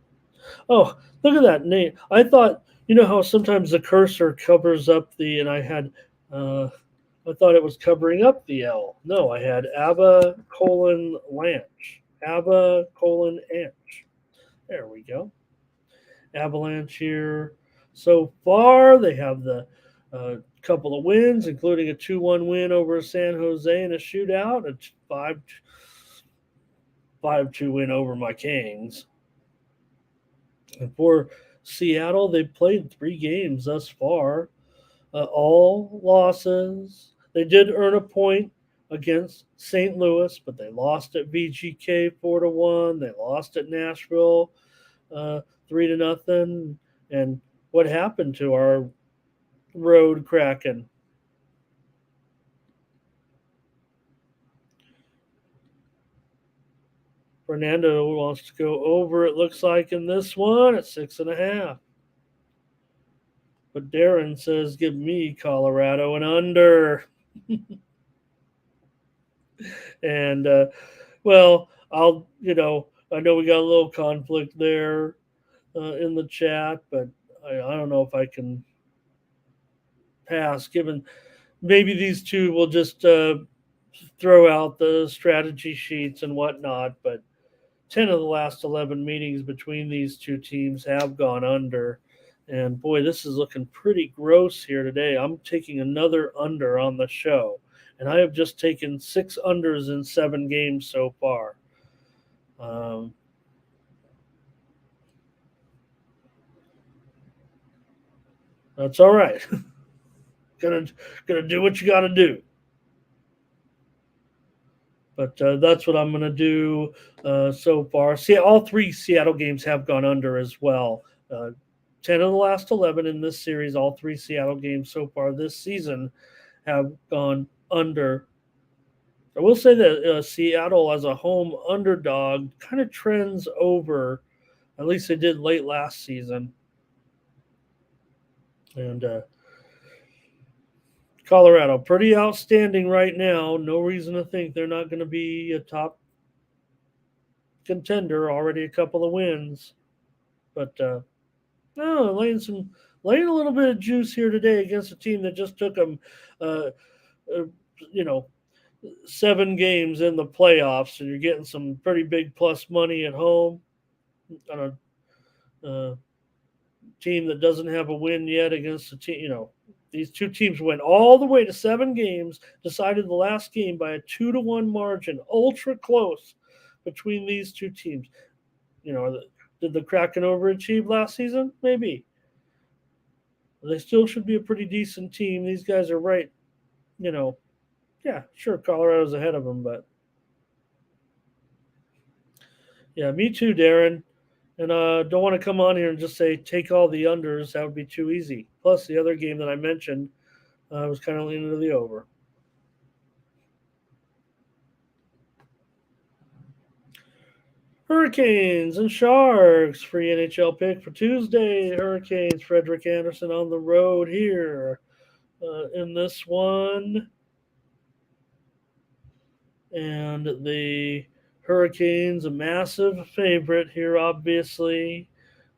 Oh, look at that name. I thought, you know how sometimes the cursor covers up the, and I thought it was covering up the L. No, I had Ava Lanch. Ava Anch. There we go. Avalanche here. So far, they have the couple of wins, including a 2-1 win over San Jose in a shootout, a 5-2 win over my Kings. And for Seattle, they've played 3 games thus far, all losses. They did earn a point against St. Louis, but they lost at VGK 4-1. They lost at Nashville 3-0. And what happened to our road Kraken? Fernando wants to go over, it looks like, in this one at 6.5. But Darren says, give me Colorado and under. And, I know we got a little conflict there in the chat, but I don't know if I can pass, given maybe these two will just throw out the strategy sheets and whatnot, but 10 of the last 11 meetings between these two teams have gone under. And boy, this is looking pretty gross here today. I'm taking another under on the show, and I have just taken 6 unders in 7 games so far. That's all right. gonna do what you got to do. But that's what I'm going to do so far. See, all 3 Seattle games have gone under as well. 10 of the last 11 in this series, all 3 Seattle games so far this season have gone under. I will say that Seattle as a home underdog kind of trends over. At least they did late last season. And Colorado, pretty outstanding right now. No reason to think they're not going to be a top contender. Already a couple of wins. But laying a little bit of juice here today against a team that just took them, 7 games in the playoffs, and you're getting some pretty big plus money at home on a team that doesn't have a win yet against a team. These two teams went all the way to 7 games, decided the last game by a 2-1 margin, ultra close between these two teams. Did the Kraken overachieve last season? Maybe. They still should be a pretty decent team. These guys are right. Yeah, sure, Colorado's ahead of them, but yeah, me too, Darren. And don't want to come on here and just say take all the unders. That would be too easy. Plus, the other game that I mentioned was kind of leaning to the over. Hurricanes and Sharks, free NHL pick for Tuesday. Hurricanes, Frederick Anderson on the road here in this one. And the Hurricanes, a massive favorite here, obviously,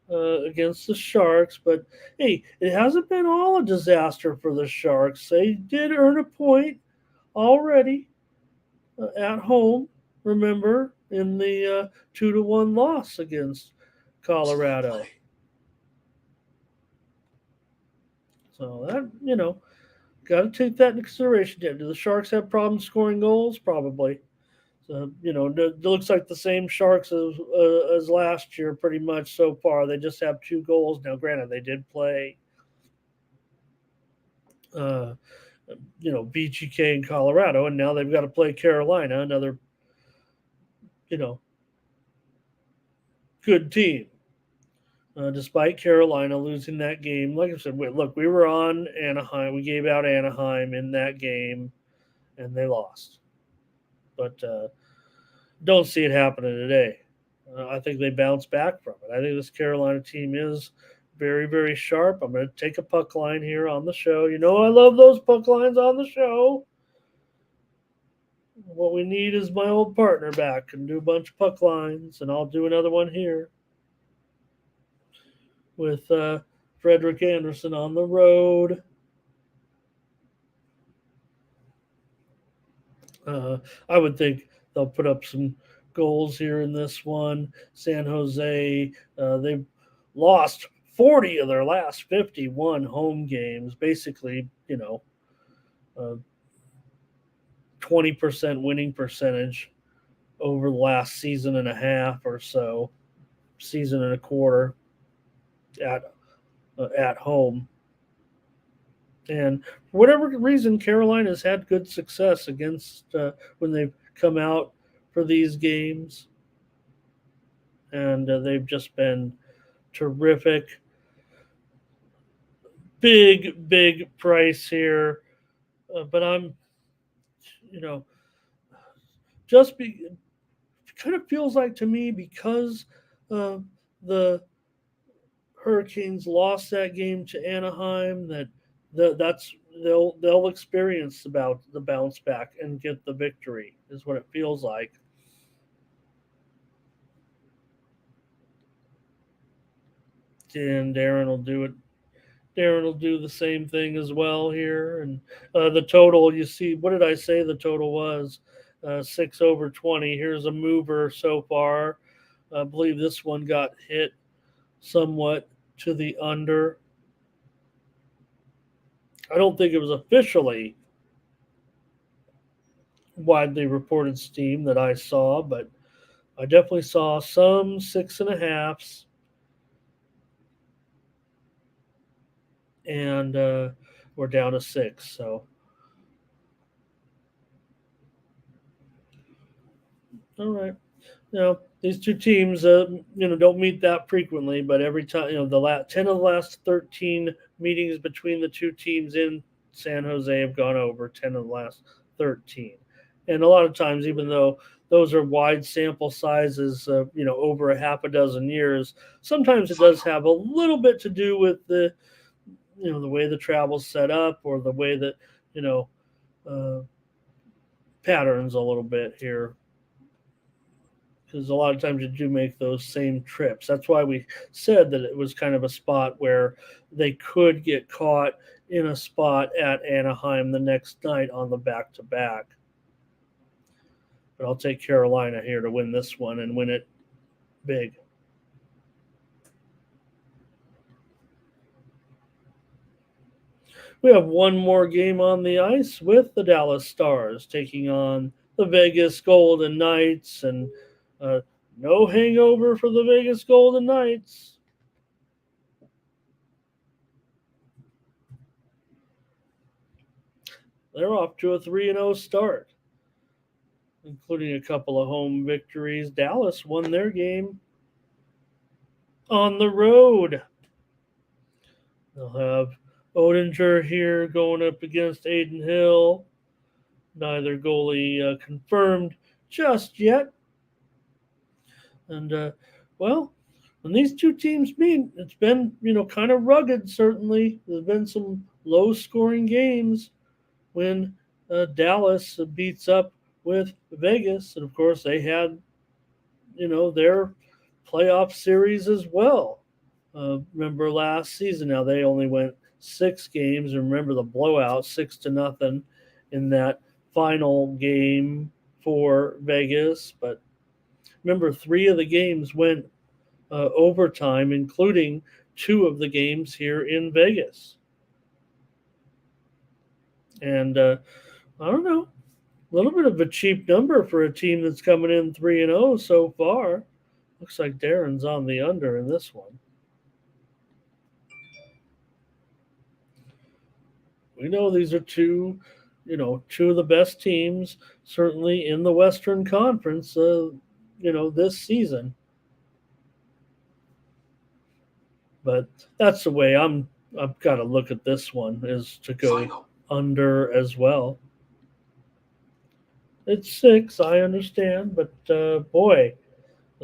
against the Sharks. But, hey, it hasn't been all a disaster for the Sharks. They did earn a point already at home, remember, in the 2-1 loss against Colorado. Play. So that, got to take that into consideration. Do the Sharks have problems scoring goals? Probably. So, it looks like the same Sharks as last year pretty much so far. They just have 2 goals. Now, granted, they did play, BGK in Colorado, and now they've got to play Carolina, another, good team. Despite Carolina losing that game. Like I said, we were on Anaheim. We gave out Anaheim in that game, and they lost. But don't see it happening today. I think they bounce back from it. I think this Carolina team is very, very sharp. I'm going to take a puck line here on the show. I love those puck lines on the show. What we need is my old partner back and do a bunch of puck lines, and I'll do another one here with Frederick Anderson on the road. I would think they'll put up some goals here in this one. San Jose, they've lost 40 of their last 51 home games. Basically, 20% winning percentage over the last season and a half or so, season and a quarter at home. And for whatever reason, Carolina has had good success against when they've come out for these games. And they've just been terrific. Big, big price here. But I'm, it kind of feels like to me because the Hurricanes lost that game to Anaheim that they'll experience about the bounce back and get the victory is what it feels like. And Darren will do it. Darren will do the same thing as well here. And the total, you see, what did I say the total was? 6/20. Here's a mover so far. I believe this one got hit somewhat to the under. I don't think it was officially widely reported steam that I saw, but I definitely saw some 6.5s. And we're down to 6. So, all right. These two teams, don't meet that frequently, but every time, the 10 of the last 13 meetings between the two teams in San Jose have gone over 10 of the last 13. And a lot of times, even though those are wide sample sizes, over a half a dozen years, sometimes it does have a little bit to do with the way the travel's set up or the way that, patterns a little bit here. Because a lot of times you do make those same trips. That's why we said that it was kind of a spot where they could get caught in a spot at Anaheim the next night on the back-to-back. But I'll take Carolina here to win this one and win it big. We have one more game on the ice with the Dallas Stars taking on the Vegas Golden Knights, and no hangover for the Vegas Golden Knights. They're off to a 3-0 start, including a couple of home victories. Dallas won their game on the road. They'll have Odinger here going up against Aiden Hill. Neither goalie confirmed just yet. And well, when these two teams meet, it's been kind of rugged. Certainly, there's been some low-scoring games when Dallas beats up with Vegas, and of course they had their playoff series as well. Remember last season? Now they only went 6 games, and remember the blowout, 6-0 in that final game for Vegas. But remember, 3 of the games went overtime, including 2 of the games here in Vegas. And I don't know, a little bit of a cheap number for a team that's coming in 3-0 so far. Looks like Darren's on the under in this one. We know these are two of the best teams, certainly in the Western Conference, this season. But that's the way I've got to look at this one, is to go Final. under as well. It's 6, I understand, but boy,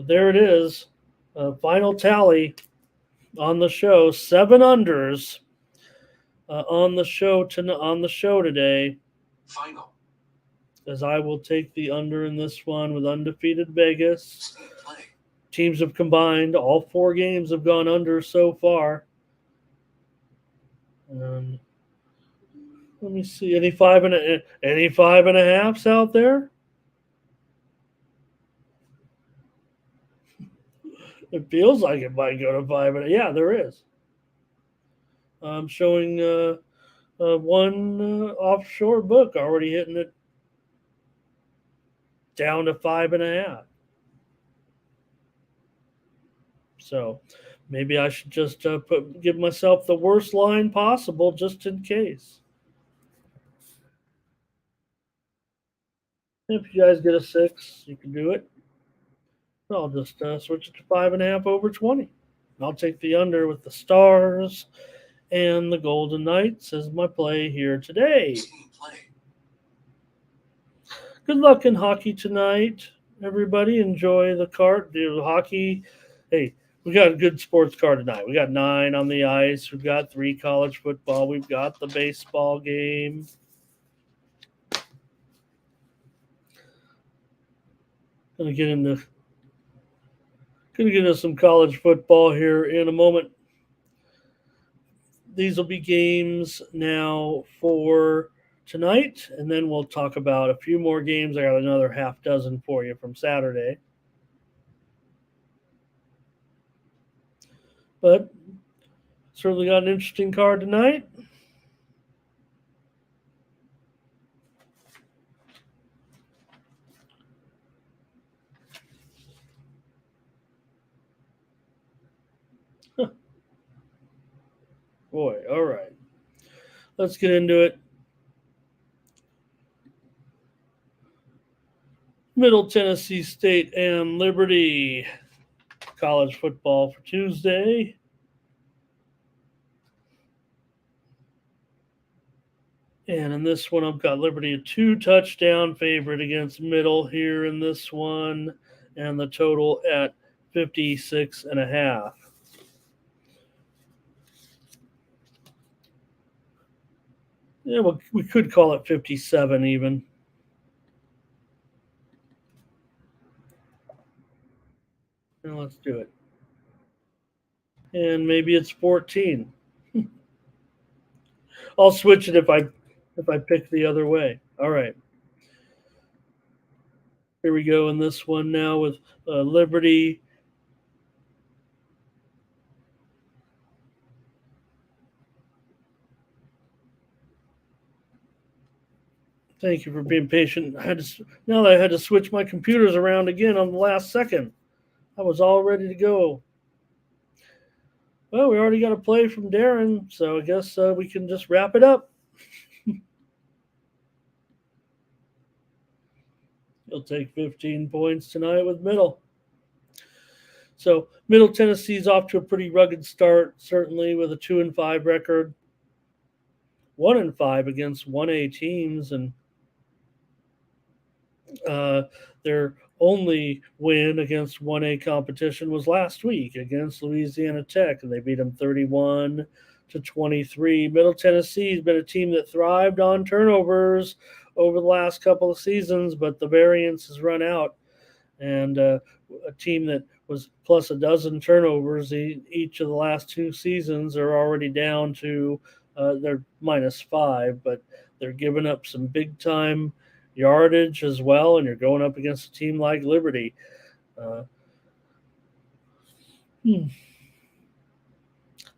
there it is. Final tally on the show: 7 unders on the show today. Final. As I will take the under in this one with undefeated Vegas. Team play. Teams have combined; all 4 games have gone under so far. Let me see. Any 5.5s out there? It feels like it might go to 5. Yeah, there is. I'm showing one offshore book already hitting it down to 5.5. So maybe I should just give myself the worst line possible just in case. If you guys get a 6, you can do it. I'll just switch it to 5.5 over 20. I'll take the under with the Stars and the Golden Knights as my play here today. Team play. Good luck in hockey tonight, everybody. Enjoy the card. Do hockey. Hey, we got a good sports card tonight. We got 9 on the ice. We've got 3 college football. We've got the baseball game. Gonna get into some college football here in a moment. These will be games now for tonight, and then we'll talk about a few more games. I got another half dozen for you from Saturday. But certainly got an interesting card tonight. Boy, all right. Let's get into it. Middle Tennessee State and Liberty. College football for Tuesday. And in this one, I've got Liberty a 2-touchdown favorite against Middle here in this one, and the total at 56.5. Yeah, well, we could call it 57 even. Now let's do it. And maybe it's 14. I'll switch it if I pick the other way. All right. Here we go in this one now with Liberty. Thank you for being patient. Now that I had to switch my computers around again on the last second. I was all ready to go. Well, we already got a play from Darren, so I guess we can just wrap it up. He'll take 15 points tonight with Middle. So Middle Tennessee's off to a pretty rugged start, certainly with a 2-5 record, 1-5 against 1A teams, and they're only win against 1A competition was last week against Louisiana Tech, and they beat them 31-23. Middle Tennessee has been a team that thrived on turnovers over the last couple of seasons, but the variance has run out. And a team that was plus a dozen turnovers each of the last 2 seasons are already down to they're -5, but they're giving up some big time yardage as well, and you're going up against a team like Liberty.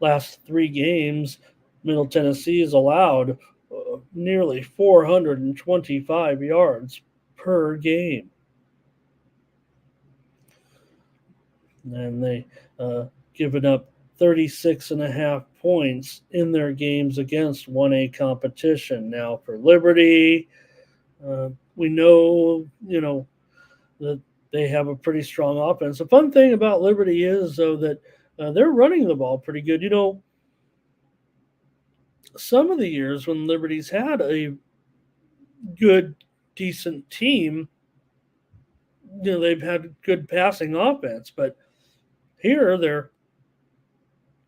Last 3 games, Middle Tennessee has allowed nearly 425 yards per game. And they given up 36.5 points in their games against 1A competition. Now for Liberty, we know, that they have a pretty strong offense. The fun thing about Liberty is, though, that they're running the ball pretty good. Some of the years when Liberty's had a good, decent team, they've had good passing offense. But here they're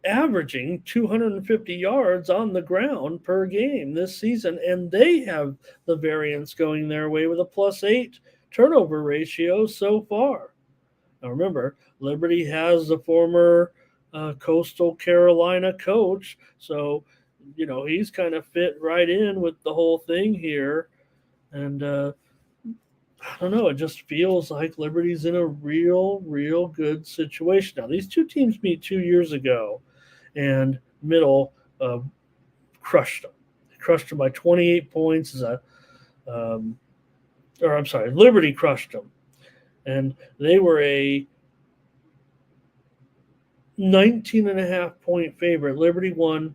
averaging 250 yards on the ground per game this season, and they have the variance going their way with a +8 turnover ratio so far. Now remember, Liberty has the former Coastal Carolina coach, so he's kind of fit right in with the whole thing here, and I don't know, it just feels like Liberty's in a real good situation. Now these 2 teams meet 2 years ago, and Middle crushed them. They crushed them by 28 points. Liberty crushed them, and they were a 19.5 point favorite. Liberty won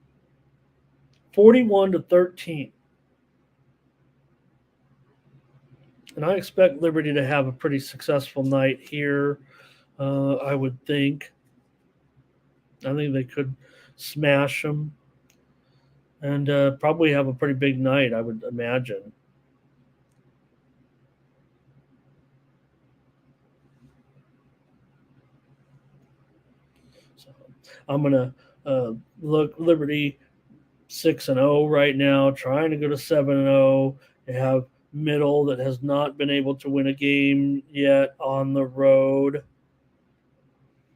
41-13. And I expect Liberty to have a pretty successful night here, I would think. I think they could smash them and probably have a pretty big night, I would imagine. So I'm going to look Liberty 6-0 right now, trying to go to 7-0. They have Middle that has not been able to win a game yet on the road.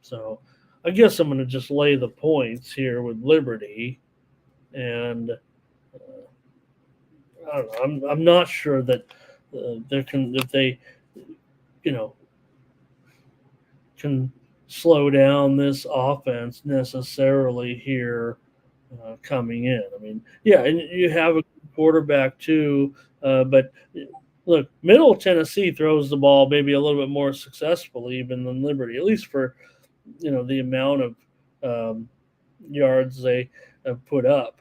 So I guess I'm going to just lay the points here with Liberty, and I don't know. I'm not sure that if they can slow down this offense necessarily here coming in. I mean, yeah, and you have a quarterback too, but look, Middle Tennessee throws the ball maybe a little bit more successfully even than Liberty, at least for the amount of yards they have put up.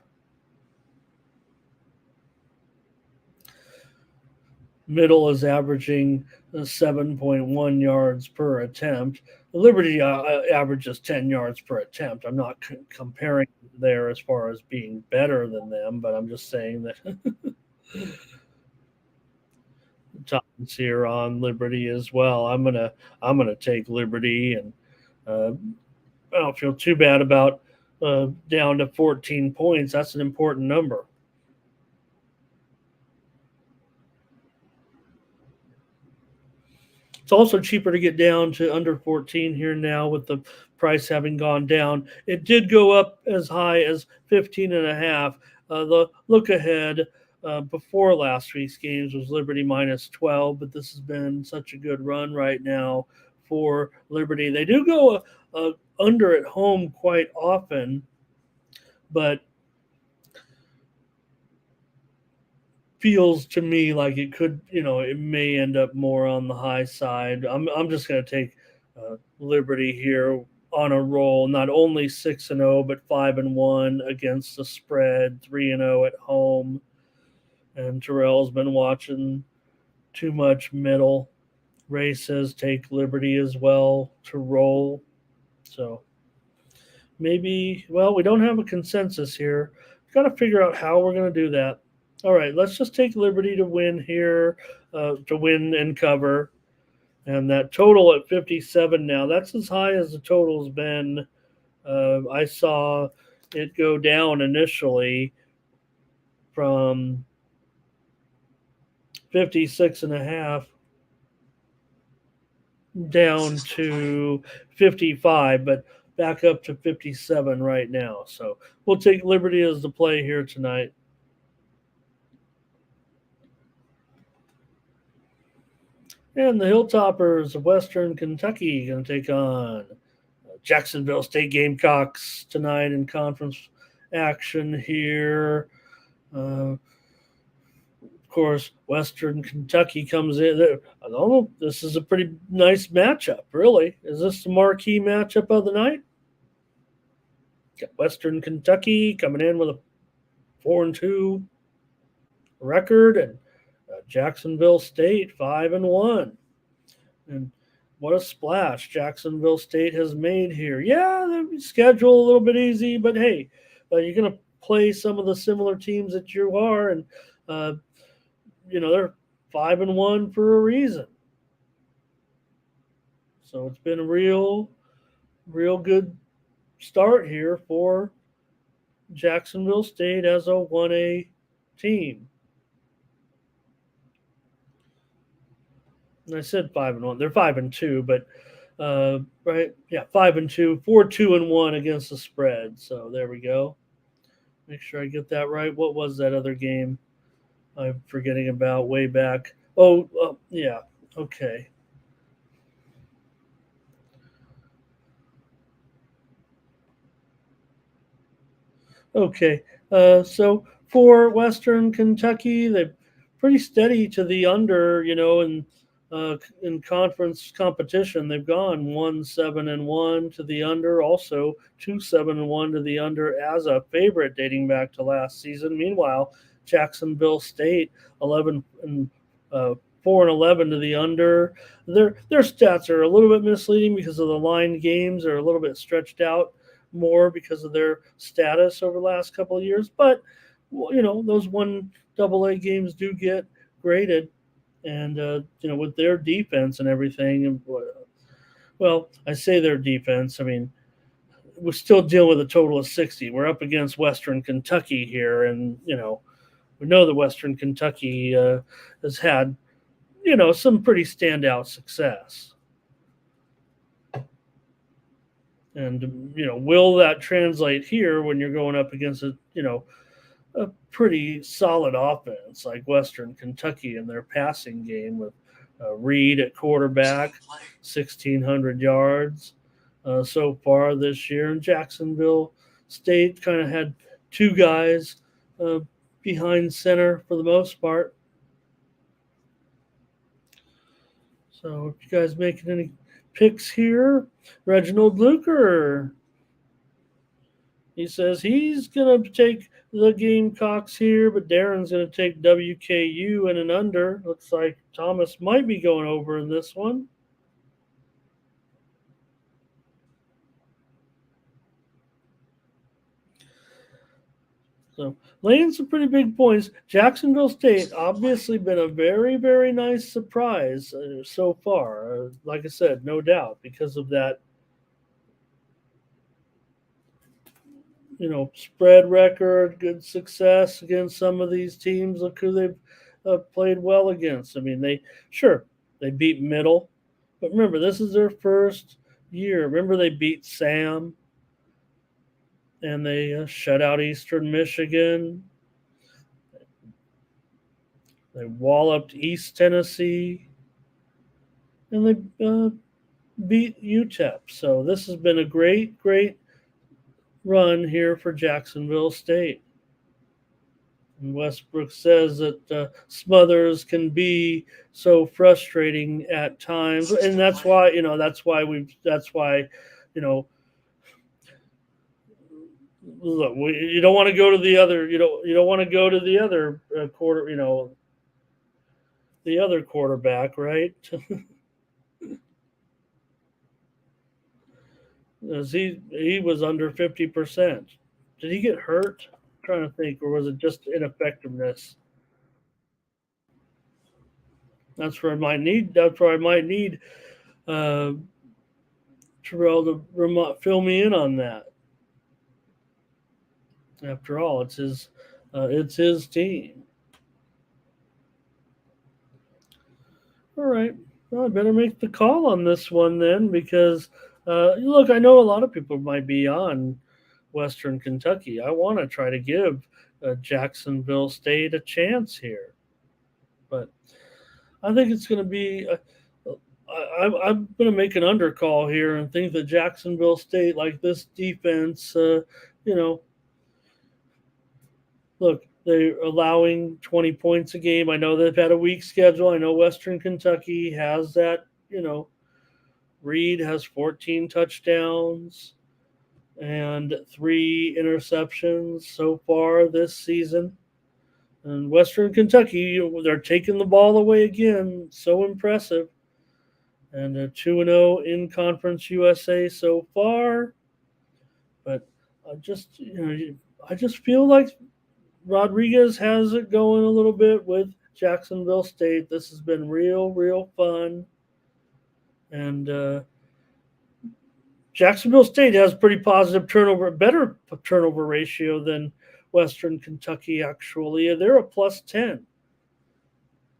Middle is averaging 7.1 yards per attempt. Liberty averages 10 yards per attempt. I'm not comparing there as far as being better than them, but I'm just saying that Tom's here on Liberty as well. I'm gonna take Liberty, and I don't feel too bad about down to 14 points. That's an important number. It's also cheaper to get down to under 14 here now with the price having gone down. It did go up as high as 15.5. The look ahead before last week's games was Liberty -12, but this has been such a good run right now for Liberty. They do go under at home quite often, but feels to me like it could, it may end up more on the high side. I'm just going to take Liberty here on a roll. Not only 6-0, but 5-1 against the spread, 3-0 at home. And Terrell's been watching too much Middle. Ray says take Liberty as well to roll. So maybe, we don't have a consensus here. We've got to figure out how we're going to do that. All right, let's just take Liberty to win here, to win and cover. And that total at 57 now, that's as high as the total's been. I saw it go down initially from 56 and a half down to 55, but back up to 57 right now. So we'll take Liberty as the play here tonight. And the Hilltoppers of Western Kentucky going to take on Jacksonville State Gamecocks tonight in conference action here. Of course, Western Kentucky comes in. I don't know. This is a pretty nice matchup, really. Is this the marquee matchup of the night? Got Western Kentucky coming in with a 4-2 record, and Jacksonville State 5-1. And what a splash Jacksonville State has made here. Yeah, the schedule a little bit easy, but hey, you're going to play some of the similar teams that you are, and they're 5-1 for a reason. So it's been a real good start here for Jacksonville State as a 1A team. And I said 5-1. They're 5-2, but right, yeah, 5-2, 4-2-1 against the spread. So there we go. Make sure I get that right. What was that other game I'm forgetting about way back? Oh, yeah. Okay. Okay. So for Western Kentucky, they're pretty steady to the under, in conference competition. They've gone 1-7-1 to the under, also 2-7-1 to the under as a favorite dating back to last season. Meanwhile, Jacksonville State 4-11 to the under. Their stats are a little bit misleading because of the line games are a little bit stretched out more because of their status over the last couple of years. But those 1AA games do get graded, and with their defense and everything. Well, I say their defense. I mean, we're still dealing with a total of 60. We're up against Western Kentucky here, and we know that Western Kentucky has had some pretty standout success. And will that translate here when you're going up against a pretty solid offense like Western Kentucky in their passing game with Reed at quarterback, 1,600 yards so far this year. And Jacksonville State kind of had two guys behind center for the most part. So if you guys making any picks here, Reginald Luker, he says he's going to take the Gamecocks here, but Darren's going to take WKU and an under. Looks like Thomas might be going over in this one. So laying some pretty big points. Jacksonville State obviously been a very, very nice surprise so far. Like I said, no doubt because of that, spread record, good success against some of these teams. Look who they've played well against. I mean, they beat Middle, but remember, this is their first year. Remember, they beat Sam, and they shut out Eastern Michigan. They walloped East Tennessee, and they beat UTEP. So this has been a great, great run here for Jacksonville State. And Westbrook says that Smothers can be so frustrating at times, and that's why you don't want to go to the other, you don't want to go to the other the other quarterback, right? As he was under 50%. Did he get hurt? I'm trying to think, or was it just ineffectiveness? That's where I might need. That's where I might need uh, Terrell to fill me in on that. After all, it's his team. All right. Well, I better make the call on this one then, because look, I know a lot of people might be on Western Kentucky. I want to try to give Jacksonville State a chance here, but I think it's going to be. I'm going to make an undercall here and think that Jacksonville State, like this defense, you know, look, they're allowing 20 points a game. I know they've had a weak schedule. I know Western Kentucky has that. Reed has 14 touchdowns and 3 interceptions so far this season. And Western Kentucky, they're taking the ball away again. So impressive. And 2-0 in Conference USA so far. But I just feel like Rodriguez has it going a little bit with Jacksonville State. This has been real fun. And Jacksonville State has pretty positive better turnover ratio than Western Kentucky, actually. They're a plus 10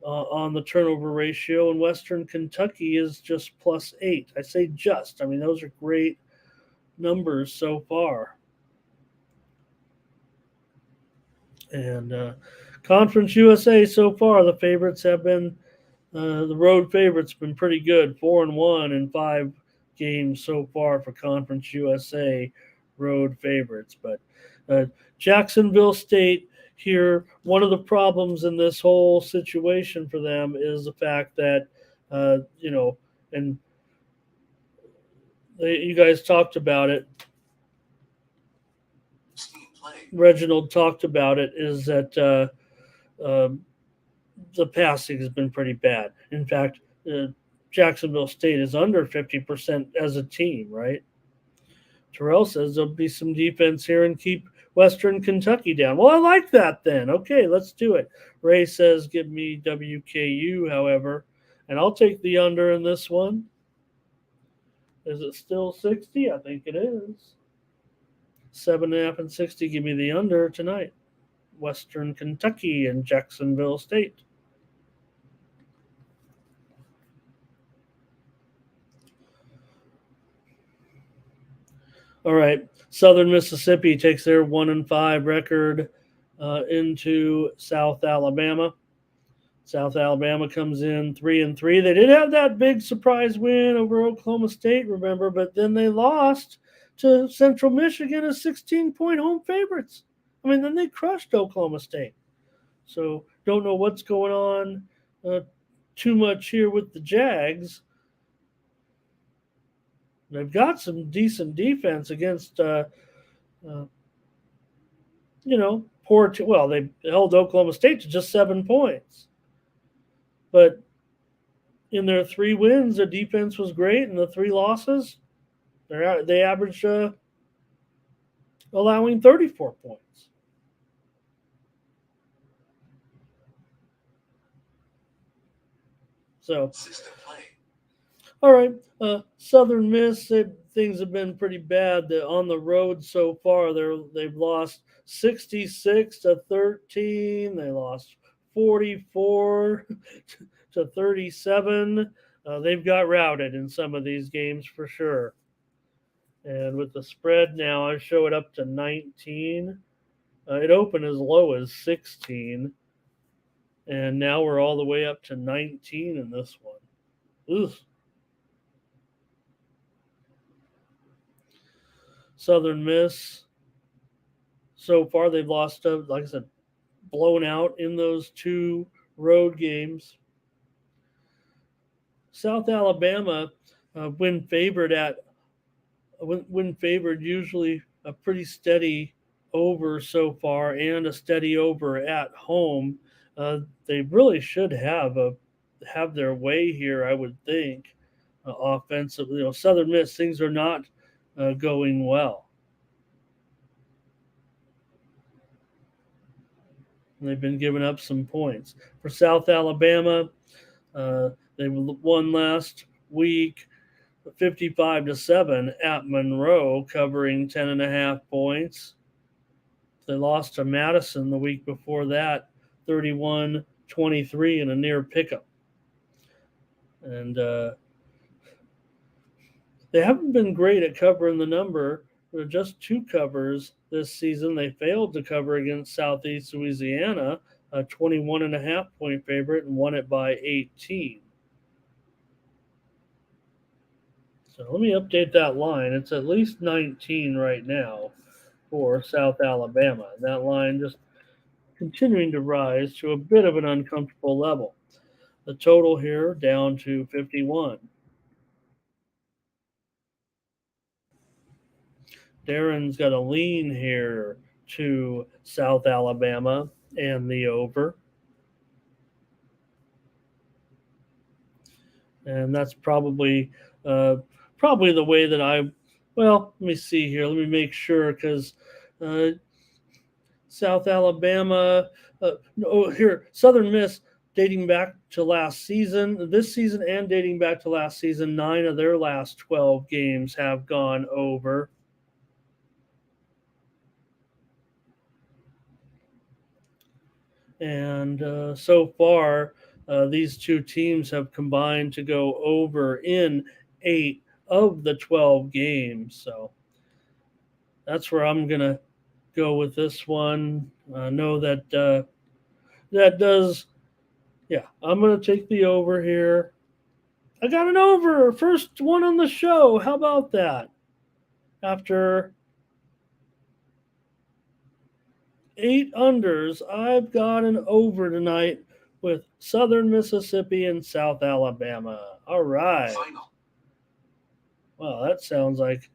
on the turnover ratio, and Western Kentucky is just plus 8. I say just. I mean, those are great numbers so far. And Conference USA so far, the favorites have been the road favorites have been pretty good, 4-1 in 5 games so far for Conference USA road favorites. But Jacksonville State here, one of the problems in this whole situation for them is the fact that and you guys talked about it. Reginald talked about it. Is that the passing has been pretty bad. In fact, Jacksonville State is under 50% as a team, right? Terrell says there'll be some defense here and keep Western Kentucky down. Well, I like that then. Okay, let's do it. Ray says give me WKU, however, and I'll take the under in this one. Is it still 60? I think it is. 7.5 and 60. Give me the under tonight. Western Kentucky and Jacksonville State. All right. Southern Mississippi takes their 1-5 record into South Alabama. South Alabama comes in 3-3. They did have that big surprise win over Oklahoma State, remember, but then they lost to Central Michigan as 16-point home favorites. I mean, then they crushed Oklahoma State. So don't know what's going on too much here with the Jags. They've got some decent defense against, poor. They held Oklahoma State to just 7 points, but in their 3 wins, their defense was great. In the 3 losses, they averaged allowing 34 points. So. All right, Southern Miss said things have been pretty bad on the road so far. They've lost 66-13. They lost 44-37. They've got routed in some of these games for sure. And with the spread now, I show it up to 19. It opened as low as 16. And now we're all the way up to 19 in this one. Ugh. Southern Miss, so far they've lost, like I said, blown out in those 2 road games. South Alabama, when favored, usually a pretty steady over so far and a steady over at home. They really should have their way here, I would think, offensively. Southern Miss, things are not going well. And they've been giving up some points. For South Alabama, They won last week 55-7 at Monroe, covering 10.5 points. They lost to Madison the week before that, 31-23 in a near pickup. And they haven't been great at covering the number. There are just 2 covers this season. They failed to cover against Southeast Louisiana, a 21.5 point favorite, and won it by 18. So let me update that line. It's at least 19 right now for South Alabama. That line just continuing to rise to a bit of an uncomfortable level. The total here down to 51. Darren's got a lean here to South Alabama and the over. And that's probably the way that let me see here. Let me make sure, because South Alabama, Southern Miss, dating back to last season, this season and dating back to last season, 9 of their last 12 games have gone over. And so far, these 2 teams have combined to go over in 8 of the 12 games. So that's where I'm going to go with this one. I know that that does, I'm going to take the over here. I got an over, first one on the show. How about that? After 8 unders, I've got an over tonight with Southern Mississippi and South Alabama. All right. Final. Well, that sounds like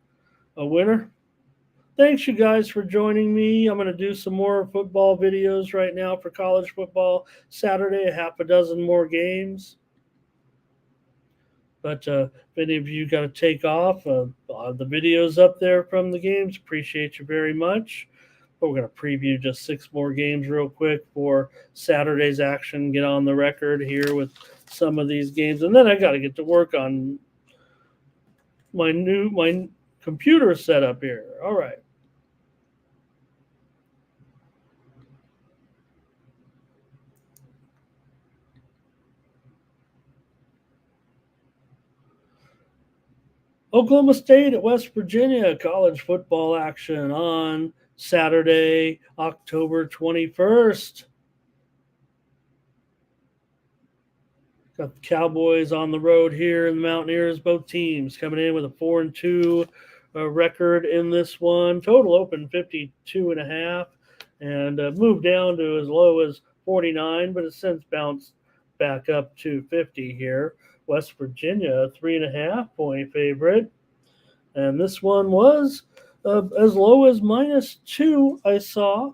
a winner. Thanks, you guys, for joining me. I'm going to do some more football videos right now for college football. Saturday, a half a dozen more games. But if any of you got to take off, the videos up there from the games, appreciate you very much. But we're going to preview just 6 more games real quick for Saturday's action, get on the record here with some of these games. And then I got to get to work on my computer setup here. All right. Oklahoma State at West Virginia, college football action on Saturday, October 21st. Got the Cowboys on the road here, and the Mountaineers, both teams coming in with a 4-2 record in this one. Total open 52.5 and moved down to as low as 49, but it's since bounced back up to 50 here. West Virginia, 3.5 point favorite. And this one was as low as -2, I saw.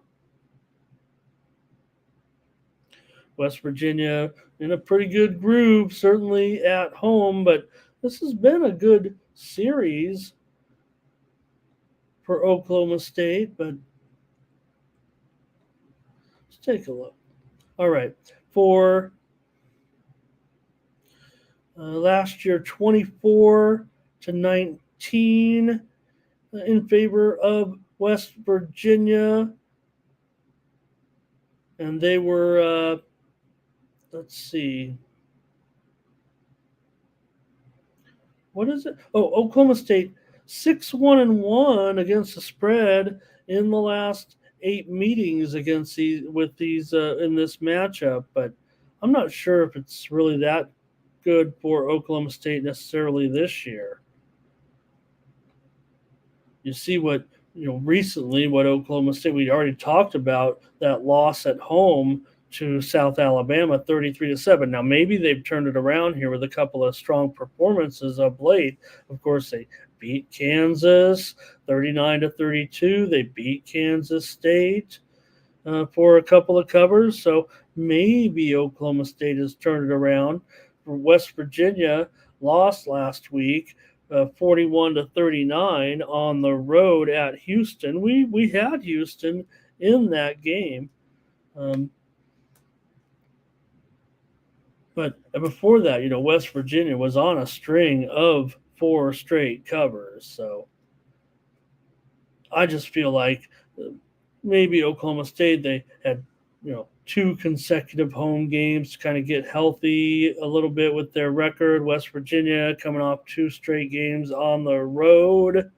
West Virginia in a pretty good groove, certainly at home, but this has been a good series for Oklahoma State, but let's take a look. All right, for last year, 24-19 in favor of West Virginia, and they were let's see. What is it? Oh, Oklahoma State 6-1-1 against the spread in the last 8 meetings against these in this matchup, but I'm not sure if it's really that good for Oklahoma State necessarily this year. You see recently what Oklahoma State, we already talked about that loss at home to South Alabama, 33-7. Now, maybe they've turned it around here with a couple of strong performances of late. Of course, they beat Kansas 39-32. They beat Kansas State for a couple of covers. So maybe Oklahoma State has turned it around. West Virginia lost last week 41-39 on the road at Houston. We had Houston in that game. But before that, West Virginia was on a string of 4 straight covers. So I just feel like maybe Oklahoma State, they had, 2 consecutive home games to kind of get healthy a little bit with their record. West Virginia coming off 2 straight games on the road.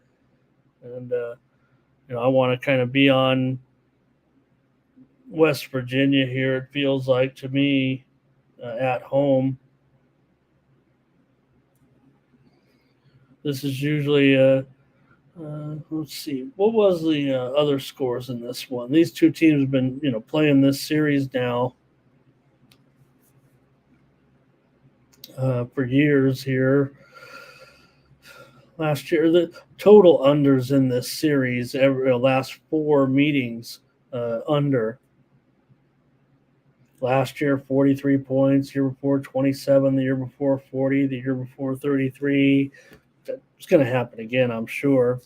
And, I want to kind of be on West Virginia here, it feels like to me, at home. This is usually let's see. What was the other scores in this one? These two teams have been, playing this series now for years here. Last year, the total unders in this series, last 4 meetings, under. Last year, 43 points. Year before, 27. The year before, 40. The year before, 33. It's going to happen again, I'm sure.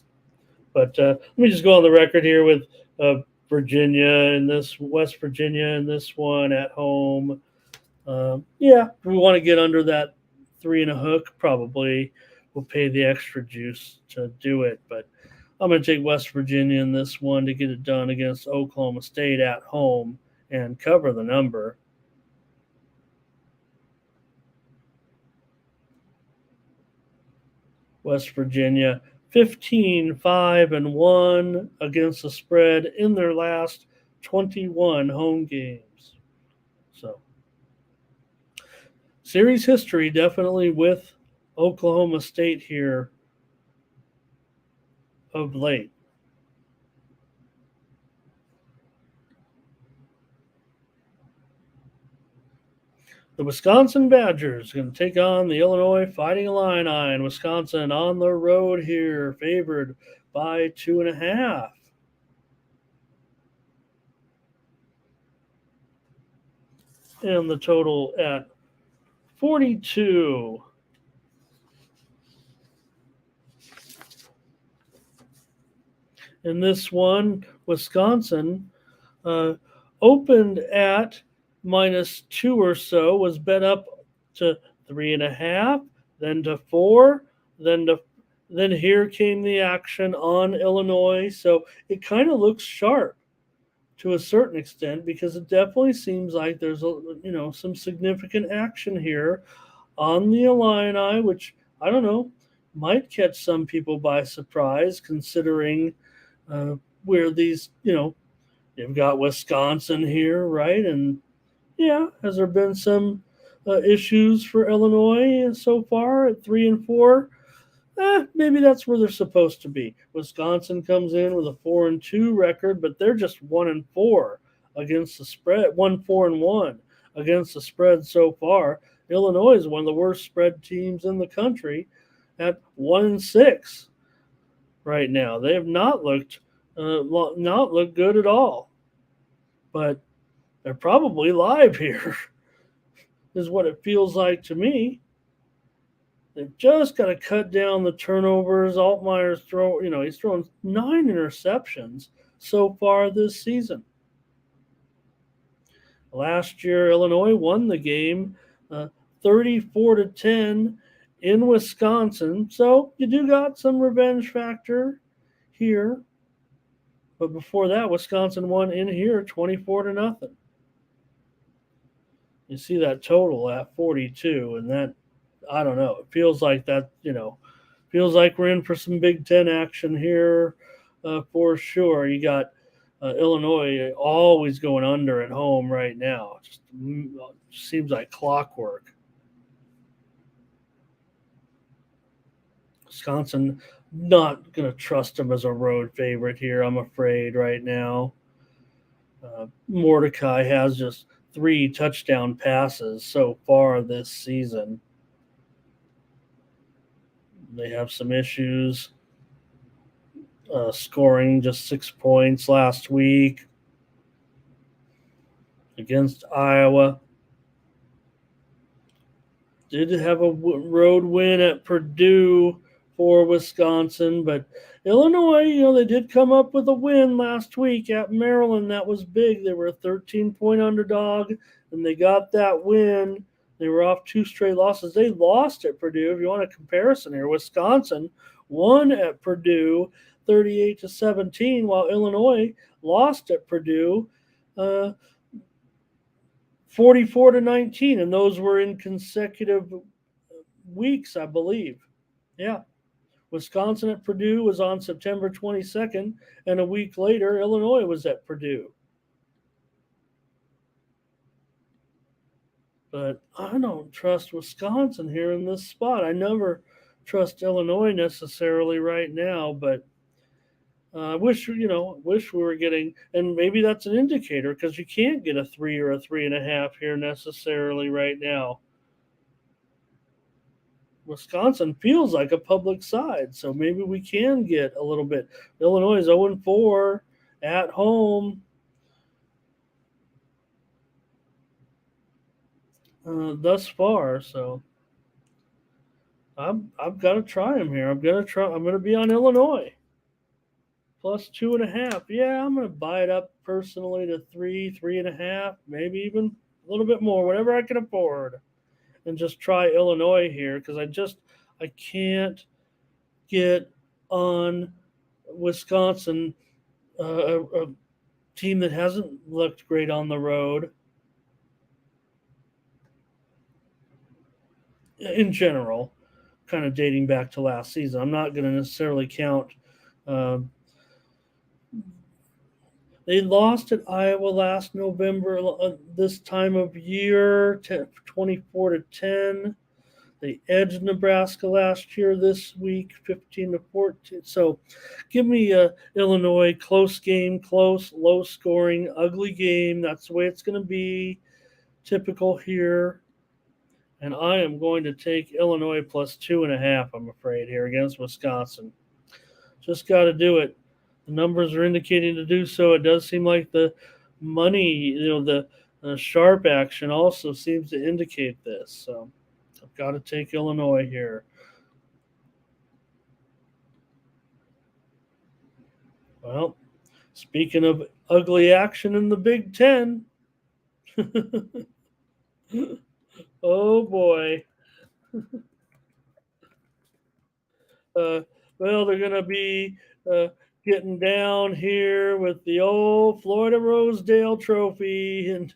But let me just go on the record here with Virginia and this West Virginia and this one at home. Yeah, we want to get under that 3 and a hook. Probably we'll pay the extra juice to do it. But I'm going to take West Virginia in this one to get it done against Oklahoma State at home and cover the number. West Virginia 15-5-1 against the spread in their last 21 home games. So, series history definitely with Oklahoma State here of late. The Wisconsin Badgers going to take on the Illinois Fighting Illini, and Wisconsin on the road here, favored by 2.5. And the total at 42. In this one, Wisconsin opened at -2 or so, was bet up to 3.5, then to 4, then here came the action on Illinois. So it kind of looks sharp to a certain extent, because it definitely seems like there's some significant action here on the Illini, which I don't know, might catch some people by surprise, considering where these, you've got Wisconsin here, right? And yeah, has there been some issues for Illinois so far at 3 and 4? Maybe that's where they're supposed to be. Wisconsin comes in with a 4-2 record, but they're just 1-4 against the spread. 1-4-1 against the spread so far. Illinois is one of the worst spread teams in the country at 1-6 right now. They have not looked good at all. But they're probably live here, is what it feels like to me. They've just got to cut down the turnovers. Altmaier's he's thrown 9 interceptions so far this season. Last year, Illinois won the game 34-10 in Wisconsin. So you do got some revenge factor here. But before that, Wisconsin won in here 24-0. You see that total at 42, and that, I don't know, it feels like that, feels like we're in for some Big Ten action here for sure. You got Illinois always going under at home right now. Just seems like clockwork. Wisconsin, not going to trust them as a road favorite here, I'm afraid, right now. Mordecai has just 3 touchdown passes so far this season. They have some issues scoring just 6 points last week against Iowa. Did have a road win at Purdue for Wisconsin, but Illinois, they did come up with a win last week at Maryland. That was big. They were a 13-point underdog, and they got that win They were off 2 straight losses. They lost at Purdue. If you want a comparison here, Wisconsin won at Purdue 38-17, while Illinois lost at Purdue 44-19, and those were in consecutive weeks, I believe. Yeah. Wisconsin at Purdue was on September 22nd, and a week later, Illinois was at Purdue. But I don't trust Wisconsin here in this spot. I never trust Illinois necessarily right now, but I wish we were getting, and maybe that's an indicator because you can't get a 3 or a 3.5 here necessarily right now. Wisconsin feels like a public side, so maybe we can get a little bit. Illinois is 0-4 at home. Thus far, so I've got to try them here. I'm gonna be on Illinois plus 2.5. Yeah, I'm gonna buy it up personally to 3.5, maybe even a little bit more, whatever I can afford, and just try Illinois here because I can't get on Wisconsin, a team that hasn't looked great on the road. In general, kind of dating back to last season. I'm not going to necessarily count. They lost at Iowa last November, this time of year, 24-10. They edged Nebraska last year this week, 15-14. So give me Illinois, close game, close, low scoring, ugly game. That's the way it's going to be. Typical here. And I am going to take Illinois plus 2.5, I'm afraid, here against Wisconsin. Just got to do it. The numbers are indicating to do so. It does seem like the money, the sharp action also seems to indicate this. So I've got to take Illinois here. Well, speaking of ugly action in the Big Ten, oh boy. Well, they're going to be getting down here with the old Florida Rosedale Trophy, and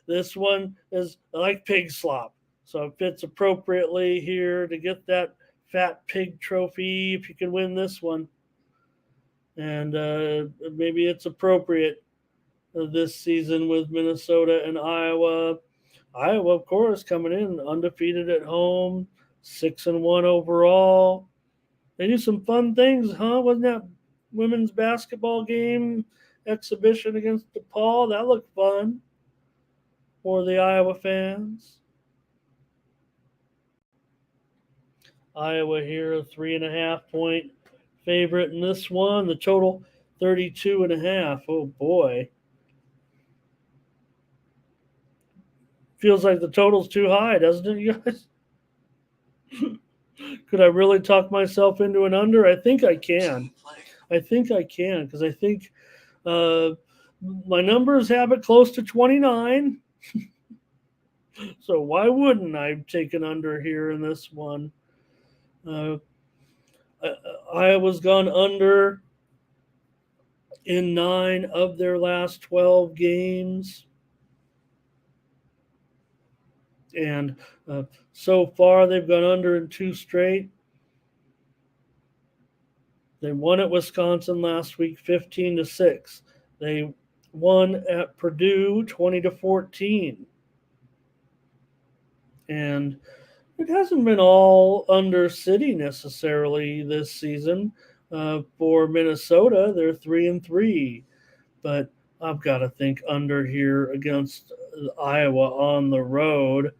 this one is like pig slop, so it fits appropriately here to get that fat pig trophy if you can win this one, and maybe it's appropriate this season with Minnesota and Iowa. Iowa, of course, coming in undefeated at home, 6-1 overall. They do some fun things, huh? Wasn't that women's basketball game exhibition against DePaul? That looked fun for the Iowa fans. Iowa here, a 3.5 point favorite in this one. The total 32.5. Oh boy. Feels like the total's too high, doesn't it, you guys? Could I really talk myself into an under? I think I can. Because I think my numbers have it close to 29. So why wouldn't I take an under here in this one? Iowa's gone under in 9 of their last 12 games. And so far, they've gone under in 2 straight. They won at Wisconsin last week, 15-6. They won at Purdue, 20-14. And it hasn't been all under city necessarily this season for Minnesota. They're 3-3, but I've got to think under here against Iowa on the road.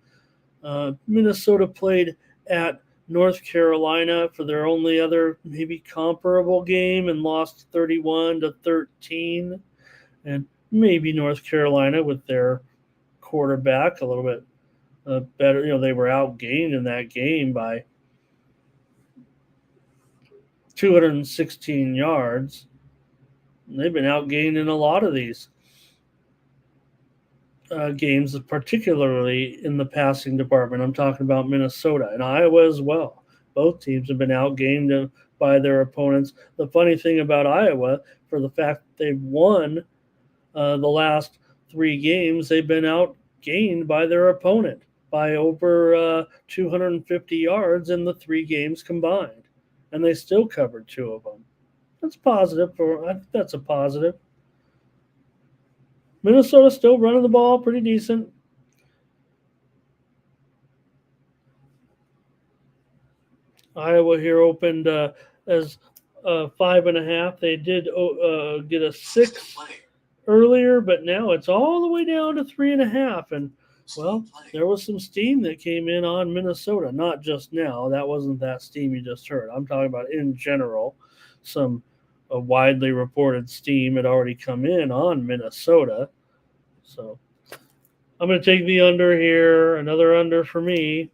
Minnesota played at North Carolina for their only other maybe comparable game and lost 31-13. And maybe North Carolina with their quarterback a little bit better. They were outgained in that game by 216 yards. They've been outgained in a lot of these. games, particularly in the passing department. I'm talking about Minnesota and Iowa as well. Both teams have been outgained by their opponents. The funny thing about Iowa, for the fact that they've won the last 3 games, they've been outgained by their opponent by over 250 yards in the 3 games combined, and they still covered 2 of them. That's positive. I think that's a positive. Minnesota still running the ball pretty decent. Iowa here opened as 5.5. They did get a 6 earlier, but now it's all the way down to 3.5. And well, there was some steam that came in on Minnesota. Not just now. That wasn't that steam you just heard. I'm talking about in general. Some widely reported steam had already come in on Minnesota. So I'm going to take the under here. Another under for me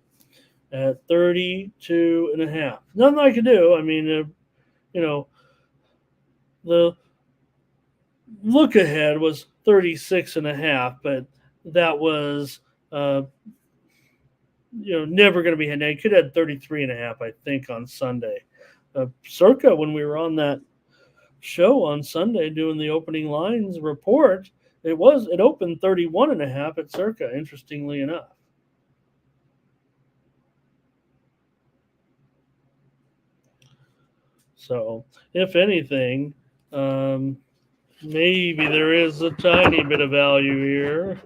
at 32.5. Nothing I can do. I mean, the look ahead was 36.5, but that was never going to be. They could have had 33.5, I think, on Sunday. Circa, when we were on that show on Sunday doing the opening lines report, it opened 31.5 at Circa, interestingly enough. So, if anything, maybe there is a tiny bit of value here.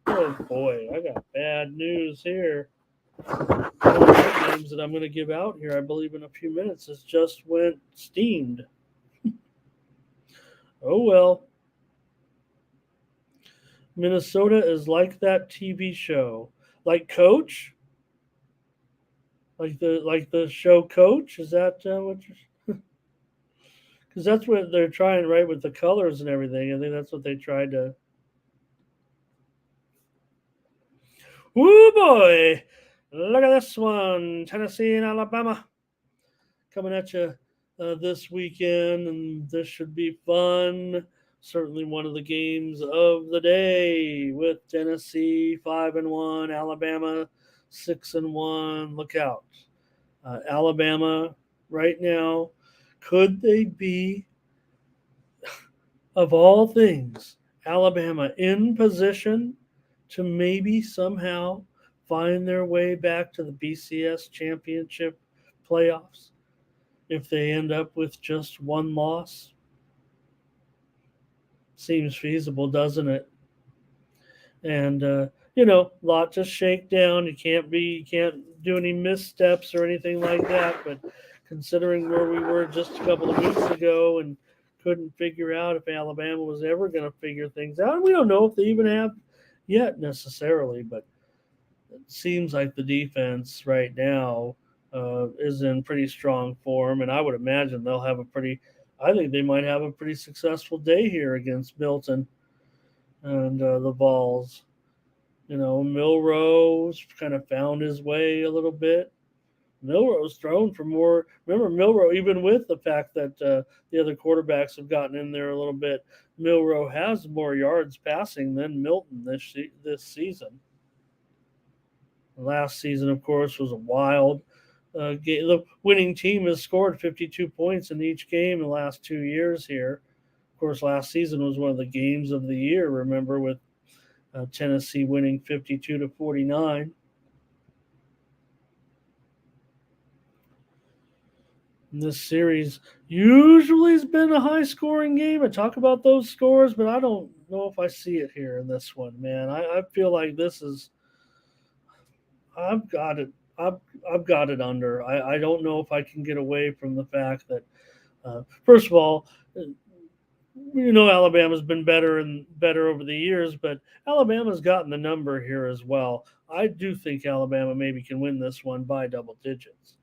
Oh boy, I got bad news here. One of the names that I'm going to give out here, I believe in a few minutes, has just went steamed. Oh well. Minnesota is like that TV show. Like Coach? Like the show Coach? Is that what you're... Because that's what they're trying, right, with the colors and everything. I think that's what they tried to... Woo boy! Look at this one. Tennessee and Alabama coming at you this weekend, and this should be fun. Certainly one of the games of the day with Tennessee 5-1, Alabama 6-1. Look out. Alabama right now, could they be, of all things, Alabama in position to maybe somehow find their way back to the BCS championship playoffs if they end up with just 1 loss? Seems feasible, doesn't it? And lot to shake down. You can't do any missteps or anything like that. But considering where we were just a couple of weeks ago and couldn't figure out if Alabama was ever going to figure things out, and we don't know if they even have yet necessarily. But it seems like the defense right now is in pretty strong form, and I would imagine they'll have I think they might have a pretty successful day here against Milton and the Vols. Milrose's kind of found his way a little bit. Milrose's thrown for more. Remember, Milroe, even with the fact that the other quarterbacks have gotten in there a little bit, Milroe has more yards passing than Milton this season. Last season, of course, was a wild game. The winning team has scored 52 points in each game in the last 2 years here. Of course, last season was one of the games of the year, remember, with Tennessee winning 52-49. This series usually has been a high-scoring game. I talk about those scores, but I don't know if I see it here in this one, man. I feel like this is... I've got it. I've got it under. I don't know if I can get away from the fact that, first of all, Alabama's been better and better over the years, but Alabama's gotten the number here as well. I do think Alabama maybe can win this one by double digits.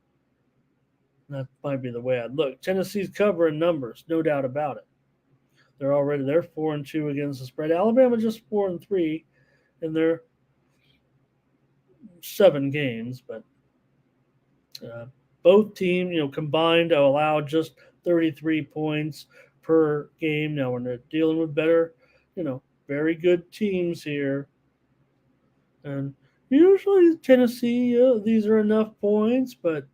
That might be the way I'd look. Tennessee's covering numbers, no doubt about it. They're 4-2 against the spread. Alabama just 4-3 in their 7 games, but both teams, combined to allow just 33 points per game. Now, when they're dealing with better very good teams here. And usually Tennessee, these are enough points, but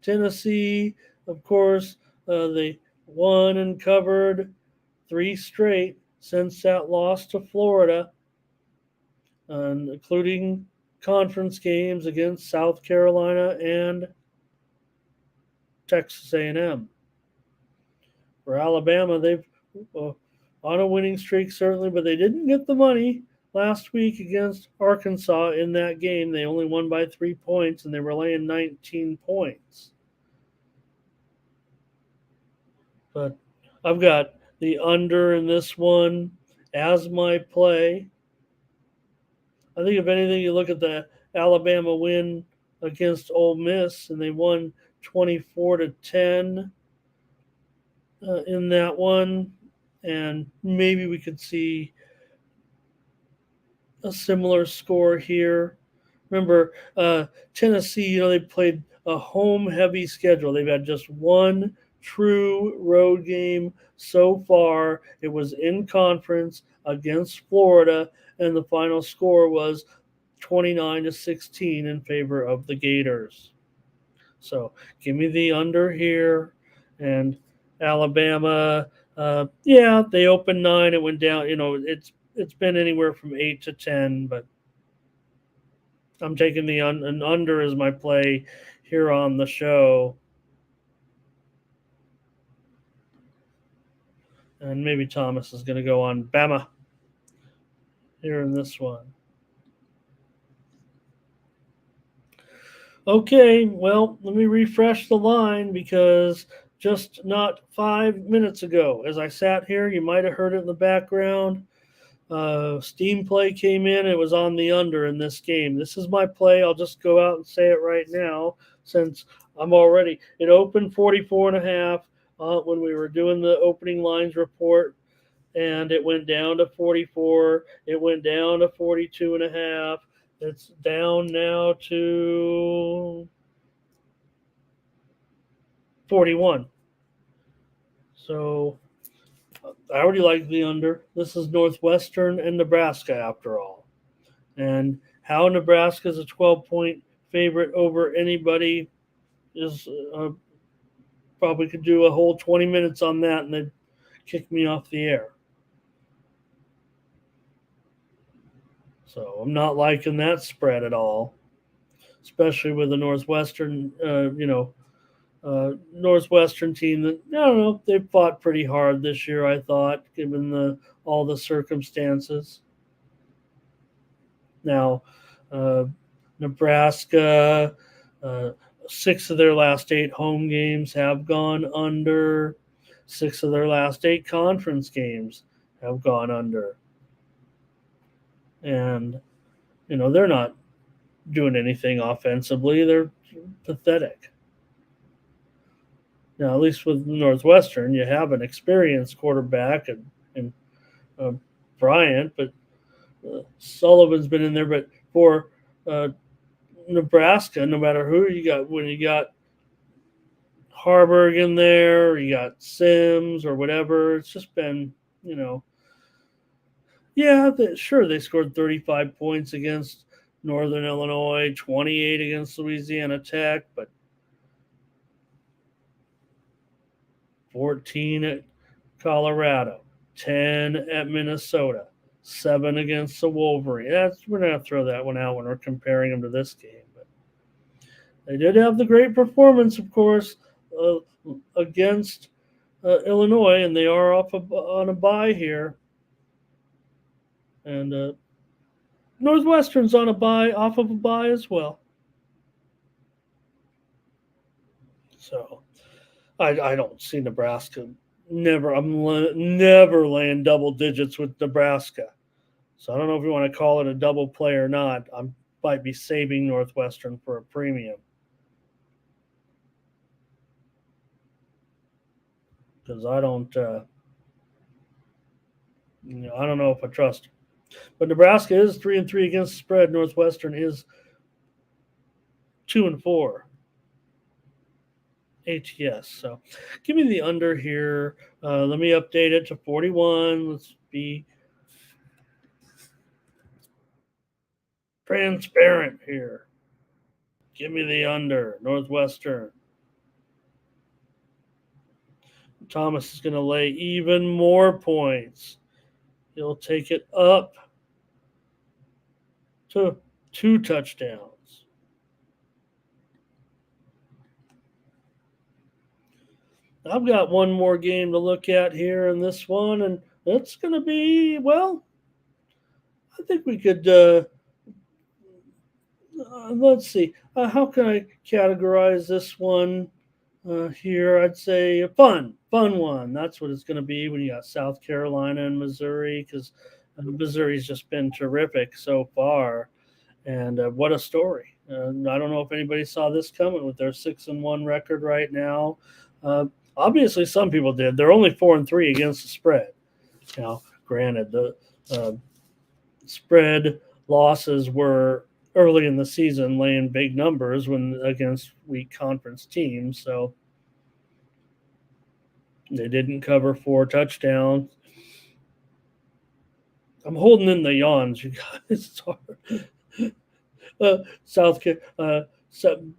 Tennessee, of course, they won and covered 3 straight since that loss to Florida, including conference games against South Carolina and Texas A&M. For Alabama, they've on a winning streak certainly, but they didn't get the money last week against Arkansas in that game. They only won by 3 points, and they were laying 19 points. But I've got the under in this one as my play. I think if anything, you look at the Alabama win against Ole Miss, and they won 24-10 in that one, and maybe we could see a similar score here. Remember, Tennessee, they played a home-heavy schedule. They've had just one true road game so far. It was in conference against Florida, and the final score was 29-16 in favor of the Gators. So give me the under here. And Alabama, they opened 9. It went down. It's been anywhere from 8 to 10, but I'm taking the an under as my play here on the show. And maybe Thomas is going to go on Bama here in this one. Okay, well, let me refresh the line because just not 5 minutes ago, as I sat here, you might have heard it in the background. Steam play came in. It was on the under in this game. This is my play. I'll just go out and say it right now since I'm already. It opened 44.5 when we were doing the opening lines report, and it went down to 44. It went down to 42.5. It's down now to 41. So I already like the under. This is Northwestern and Nebraska after all. And how Nebraska is a 12-point favorite over anybody is probably could do a whole 20 minutes on that and they'd kick me off the air. So I'm not liking that spread at all, especially with the Northwestern, Northwestern team that, I don't know, they fought pretty hard this year, I thought, given all the circumstances. Now, Nebraska, 6 of their last 8 home games have gone under. 6 of their last 8 conference games have gone under. And, they're not doing anything offensively. They're pathetic. Now, at least with Northwestern, you have an experienced quarterback and Bryant, but Sullivan's been in there. But for Nebraska, no matter who you got, when you got Harburg in there, you got Sims or whatever, it's just been, they scored 35 points against Northern Illinois, 28 against Louisiana Tech, but 14 at Colorado, 10 at Minnesota, 7 against the Wolverines. We're not going to throw that one out when we're comparing them to this game. But they did have the great performance, of course, against Illinois, and they are on a bye here. And Northwestern's on a bye, off of a bye as well. So I don't see Nebraska. I'm never laying double digits with Nebraska. So I don't know if you want to call it a double play or not. I might be saving Northwestern for a premium. Because I don't know if I trust them. But Nebraska is 3-3 against the spread. Northwestern is 2-4. ATS. So give me the under here. Let me update it to 41. Let's be transparent here. Give me the under. Northwestern. Thomas is going to lay even more points. He'll take it up to 2 touchdowns. I've got one more game to look at here in this one, and it's going to be, well, I think we could, let's see, how can I categorize this one here? I'd say a fun one. That's what it's going to be when you got South Carolina and Missouri, because Missouri's just been terrific so far. And what a story. I don't know if anybody saw this coming with their 6-1 record right now. Obviously, some people did. They're only 4-3 against the spread. Now, granted, the spread losses were early in the season, laying big numbers when against weak conference teams. So they didn't cover 4 touchdowns. I'm holding in the yawns, you guys.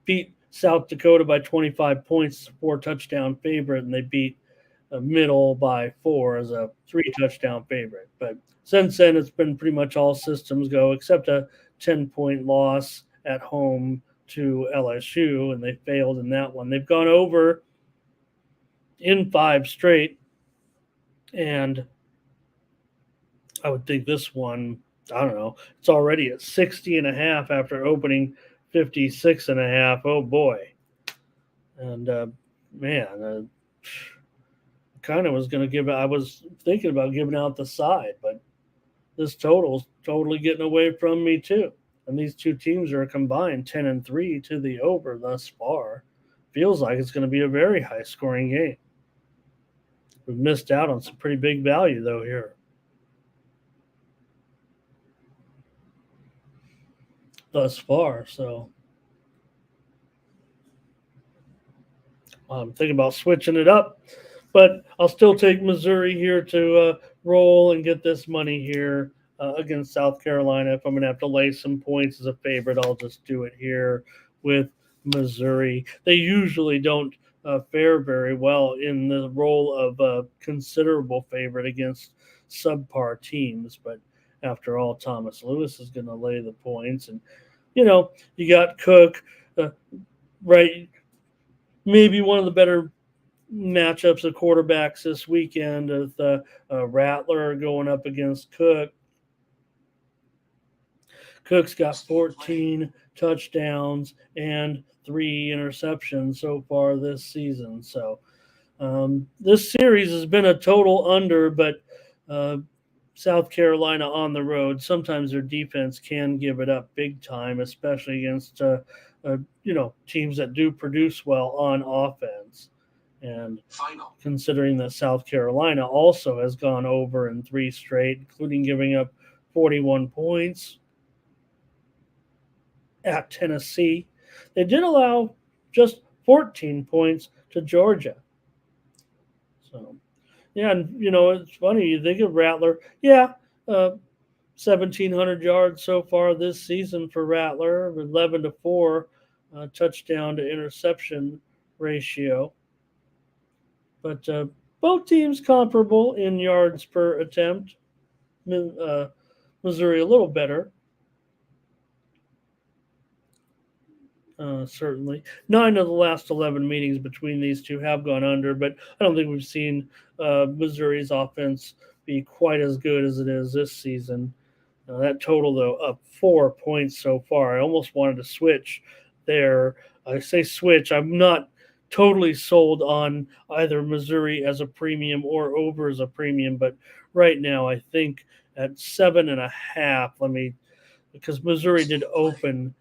Beat South Dakota by 25 points, 4 touchdown favorite, and they beat Middle by 4 as a 3 touchdown favorite. But since then, it's been pretty much all systems go, except a 10-point loss at home to LSU, and they failed in that one. They've gone over in 5 straight, and I would think this one, I don't know, it's already at 60.5 after opening 56.5. Oh boy. And man, kind of was going to give, I was thinking about giving out the side, but this total's totally getting away from me too. And these two teams are combined 10-3 to the over thus far. Feels like it's going to be a very high scoring game. We've missed out on some pretty big value though here. Thus far, so I'm thinking about switching it up, but I'll still take Missouri here to roll and get this money here against South Carolina. If I'm going to have to lay some points as a favorite, I'll just do it here with Missouri. They usually don't fare very well in the role of a considerable favorite against subpar teams, but after all, Thomas Lewis is going to lay the points, and you know, you got Cook, right? Maybe one of the better matchups of quarterbacks this weekend with Rattler going up against Cook. Cook's got 14 touchdowns and 3 interceptions so far this season. So this series has been a total under, but South Carolina on the road, sometimes their defense can give it up big time, especially against teams that do produce well on offense. And considering that South Carolina also has gone over in 3 straight, including giving up 41 points at Tennessee, they did allow just 14 points to Georgia. So. Yeah, and it's funny. You think of Rattler. Yeah, 1,700 yards so far this season for Rattler, 11-4 touchdown to interception ratio. But both teams comparable in yards per attempt. Missouri a little better. Certainly. 9 of the last 11 meetings between these two have gone under, but I don't think we've seen Missouri's offense be quite as good as it is this season. That total, though, up 4 points so far. I almost wanted to switch there. I say switch. I'm not totally sold on either Missouri as a premium or over as a premium, but right now I think at 7.5, because Missouri did open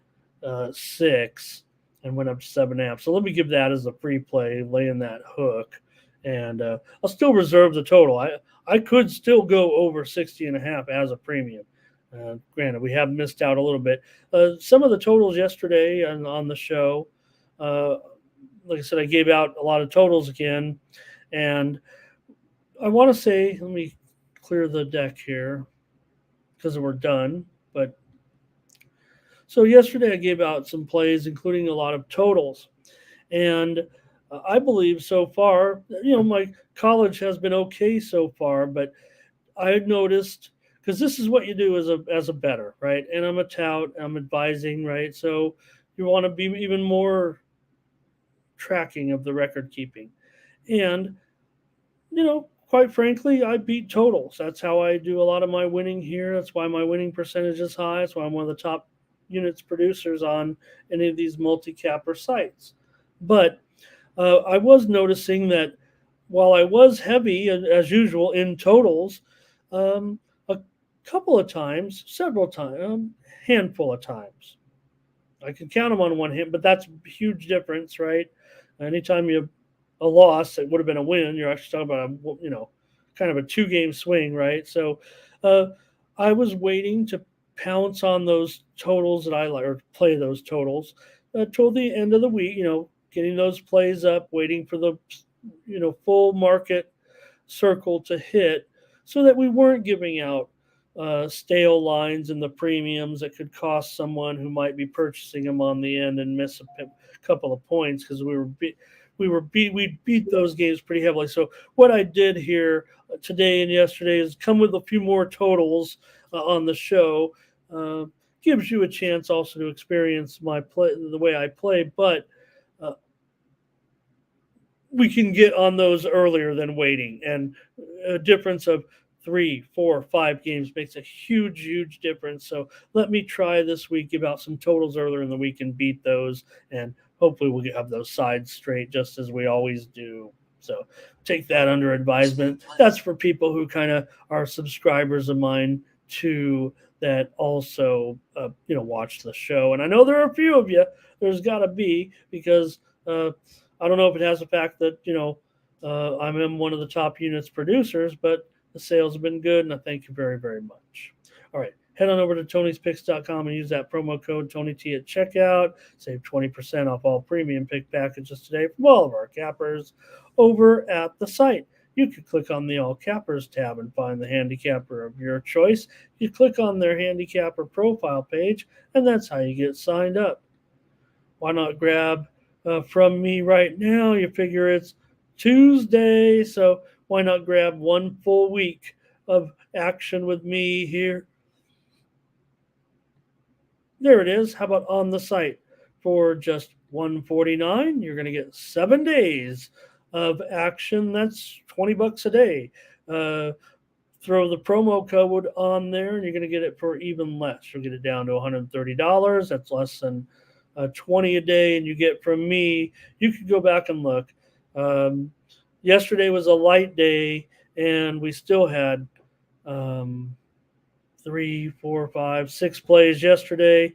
6 and went up to 7.5. So let me give that as a free play, laying that hook, and I'll still reserve the total. I could still go over 60.5 as a premium. Granted, we have missed out a little bit. Some of the totals yesterday on the show, like I said, I gave out a lot of totals again, and I want to say, let me clear the deck here because we're done. But so yesterday I gave out some plays, including a lot of totals, and I believe so far, my college has been okay so far, but I had noticed because this is what you do as a bettor, right? And I'm a tout, I'm advising, right? So you want to be even more tracking of the record keeping. And, quite frankly, I beat totals. That's how I do a lot of my winning here. That's why my winning percentage is high. That's why I'm one of the top units producers on any of these multi-capper sites. But I was noticing that while I was heavy, as usual, in totals, a couple of times, several times, handful of times, I can count them on one hand, but that's a huge difference, right? Anytime you a loss, it would have been a win. You're actually talking about kind of a 2-game swing, right? So, uh, I was waiting to pounce on those totals that I like, or play those totals till the end of the week. Getting those plays up, waiting for the full market circle to hit, so that we weren't giving out stale lines in the premiums that could cost someone who might be purchasing them on the end and miss a couple of points because we beat those games pretty heavily. So what I did here today and yesterday is come with a few more totals on the show. Gives you a chance also to experience my play, the way I play, but we can get on those earlier than waiting. And a difference of 3, 4, 5 games makes a huge difference. So let me try this week, give out some totals earlier in the week and beat those. And hopefully we'll have those sides straight just as we always do. So take that under advisement. That's for people who kind of are subscribers of mine too, that also, watch the show. And I know there are a few of you. There's got to be, because I don't know if it has the fact that, I'm in one of the top units producers, but the sales have been good, and I thank you very, very much. All right. Head on over to Tony'sPicks.com and use that promo code TonyT at checkout. Save 20% off all premium pick packages today from all of our cappers over at the site. You could click on the All Cappers tab and find the handicapper of your choice. You click on their handicapper profile page, and that's how you get signed up. Why not grab from me right now? You figure it's Tuesday, so why not grab one full week of action with me here? There it is. How about on the site? For just $149, you're going to get 7 days of action. That's $20 a day. Throw the promo code on there, and you're going to get it for even less. You'll get it down to $130. That's less than 20 a day, and you get from me. You could go back and look. Yesterday was a light day, and we still had 3, 4, 5, 6 plays yesterday.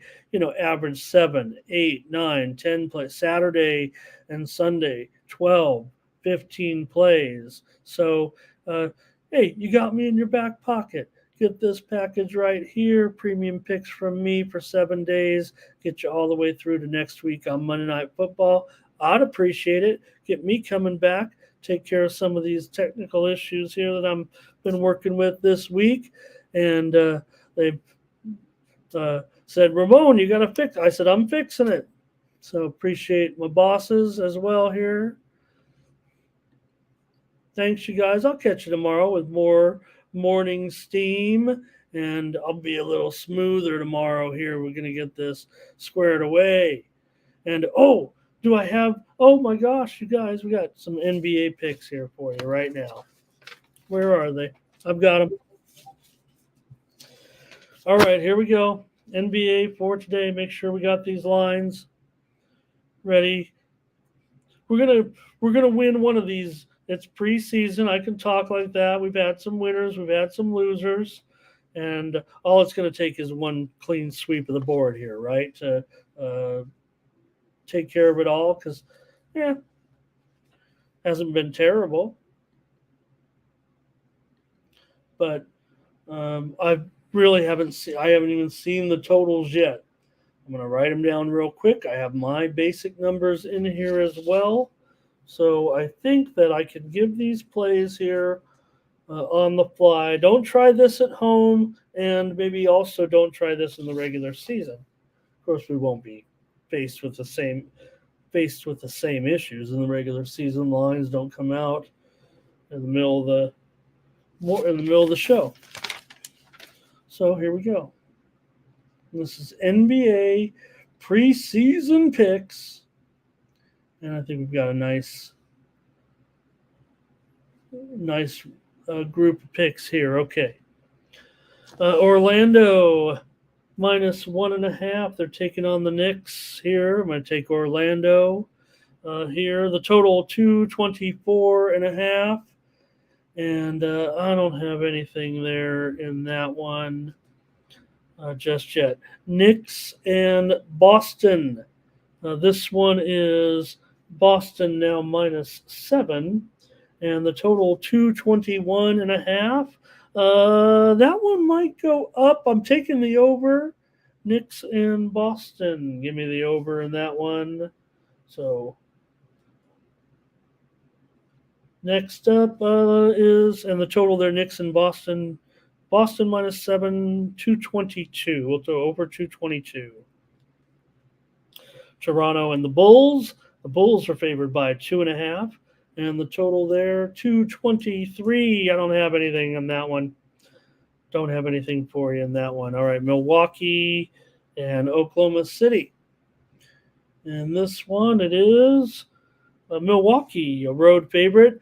Average 7, 8, 9, 10 plays. Saturday and Sunday, 12, 15 plays. So, hey, you got me in your back pocket. Get this package right here. Premium picks from me for 7 days. Get you all the way through to next week on Monday Night Football. I'd appreciate it. Get me coming back. Take care of some of these technical issues here that I've been working with this week. And they've said, Ramon, you got to fix it. I said, I'm fixing it. So appreciate my bosses as well here. Thanks, you guys. I'll catch you tomorrow with more morning steam, and I'll be a little smoother tomorrow here. We're going to get this squared away. And, oh my gosh, you guys, we got some NBA picks here for you right now. Where are they? I've got them. All right, here we go. NBA for today. Make sure we got these lines ready. We're gonna win one of these. It's preseason. I can talk like that. We've had some winners. We've had some losers. And all it's going to take is one clean sweep of the board here, right, to take care of it all, because, hasn't been terrible. But I haven't even seen the totals yet. I'm going to write them down real quick. I have my basic numbers in here as well. So I think that I can give these plays here on the fly. Don't try this at home, and maybe also don't try this in the regular season. Of course, we won't be faced with the same issues in the regular season. Lines don't come out in the middle of the show. So here we go. This is NBA preseason picks, and I think we've got a nice group of picks here. Okay, Orlando -1.5. They're taking on the Knicks here. I'm going to take Orlando here. The total 224.5. And I don't have anything there in that one just yet. Knicks and Boston. This one is Boston now -7. And the total 221.5. That one might go up. I'm taking the over. Knicks and Boston. Give me the over in that one. So next up is, and the total there, Knicks and Boston. Boston -7, 222. We'll go over 222. Toronto and the Bulls. The Bulls are favored by 2.5. And the total there, 223. I don't have anything on that one. Don't have anything for you in that one. All right, Milwaukee and Oklahoma City. And this one, it is Milwaukee, a road favorite.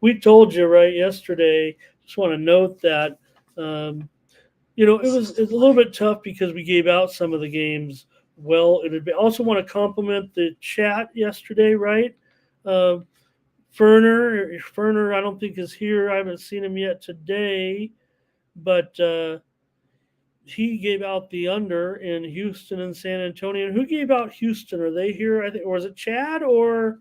We told you right yesterday. Just want to note that, it's a little bit tough because we gave out some of the games. Well, also want to compliment the chat yesterday, right? Ferner, I don't think is here. I haven't seen him yet today, but he gave out the under in Houston and San Antonio. And who gave out Houston? Are they here? I think, or was it Chad or?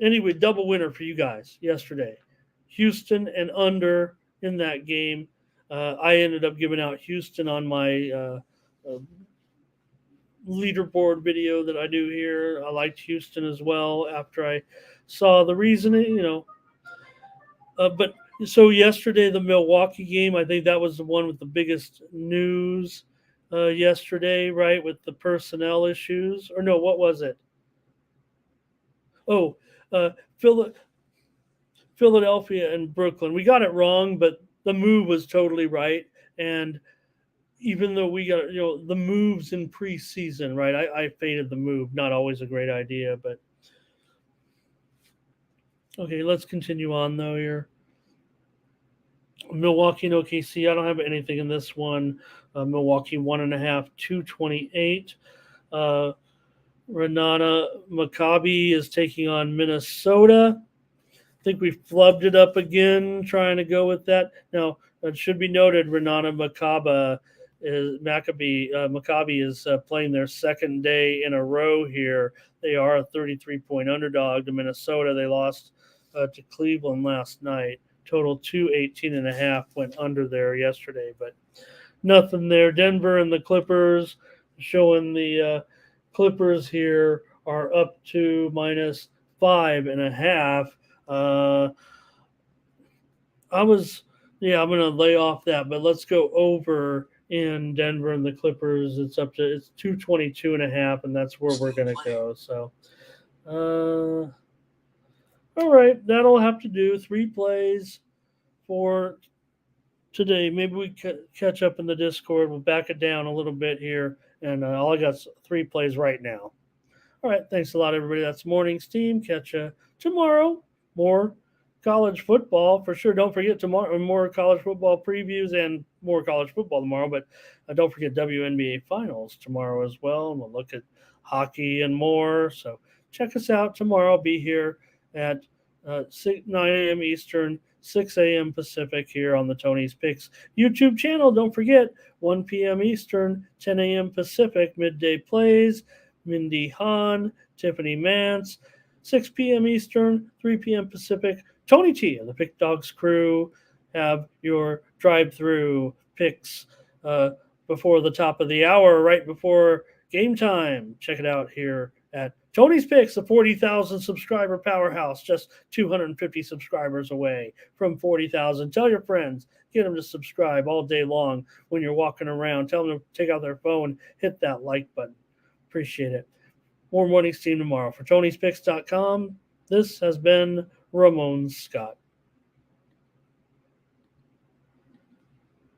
Anyway, double winner for you guys yesterday. Houston and under in that game. I ended up giving out Houston on my leaderboard video that I do here. I liked Houston as well after I saw the reasoning, but so yesterday, the Milwaukee game, I think that was the one with the biggest news yesterday, right? With the personnel issues, or no, what was it? Oh, Philadelphia and Brooklyn. We got it wrong, but the move was totally right. And even though we got, the moves in preseason, right? I faded the move. Not always a great idea, but okay, let's continue on though here. Milwaukee and OKC. I don't have anything in this one. Milwaukee 1.5, 228. Renata Maccabi is taking on Minnesota. I think we flubbed it up again trying to go with that. Now, it should be noted, Renata Maccabi is playing their second day in a row here. They are a 33-point underdog to Minnesota. They lost to Cleveland last night. Total 218.5 went under there yesterday, but nothing there. Denver and the Clippers, showing the Clippers here are up to -5.5. I'm going to lay off that, but let's go over in Denver and the Clippers. It's 222.5, and that's where we're going to go. So, all right, that'll have to do. 3 plays for today. Maybe we catch up in the Discord. We'll back it down a little bit here, and all I got is 3 plays right now. All right, thanks a lot, everybody. That's morning's team. Catch you tomorrow. More college football for sure. Don't forget tomorrow, more college football previews and more college football tomorrow. But don't forget WNBA finals tomorrow as well. And we'll look at hockey and more. So check us out tomorrow. I'll be here at 9 a.m. Eastern, 6 a.m. Pacific here on the Tony's Picks YouTube channel. Don't forget, 1 p.m. Eastern, 10 a.m. Pacific, midday plays. Mindy Hahn, Tiffany Mance, 6 p.m. Eastern, 3 p.m. Pacific. Tony T and the Pick Dogs crew have your drive-through picks before the top of the hour, right before game time. Check it out here at Tony's Picks, the 40,000 subscriber powerhouse, just 250 subscribers away from 40,000. Tell your friends, get them to subscribe all day long when you're walking around. Tell them to take out their phone, hit that like button. Appreciate it. More mornings team tomorrow. For Tony'sPicks.com, this has been Ramon Scott.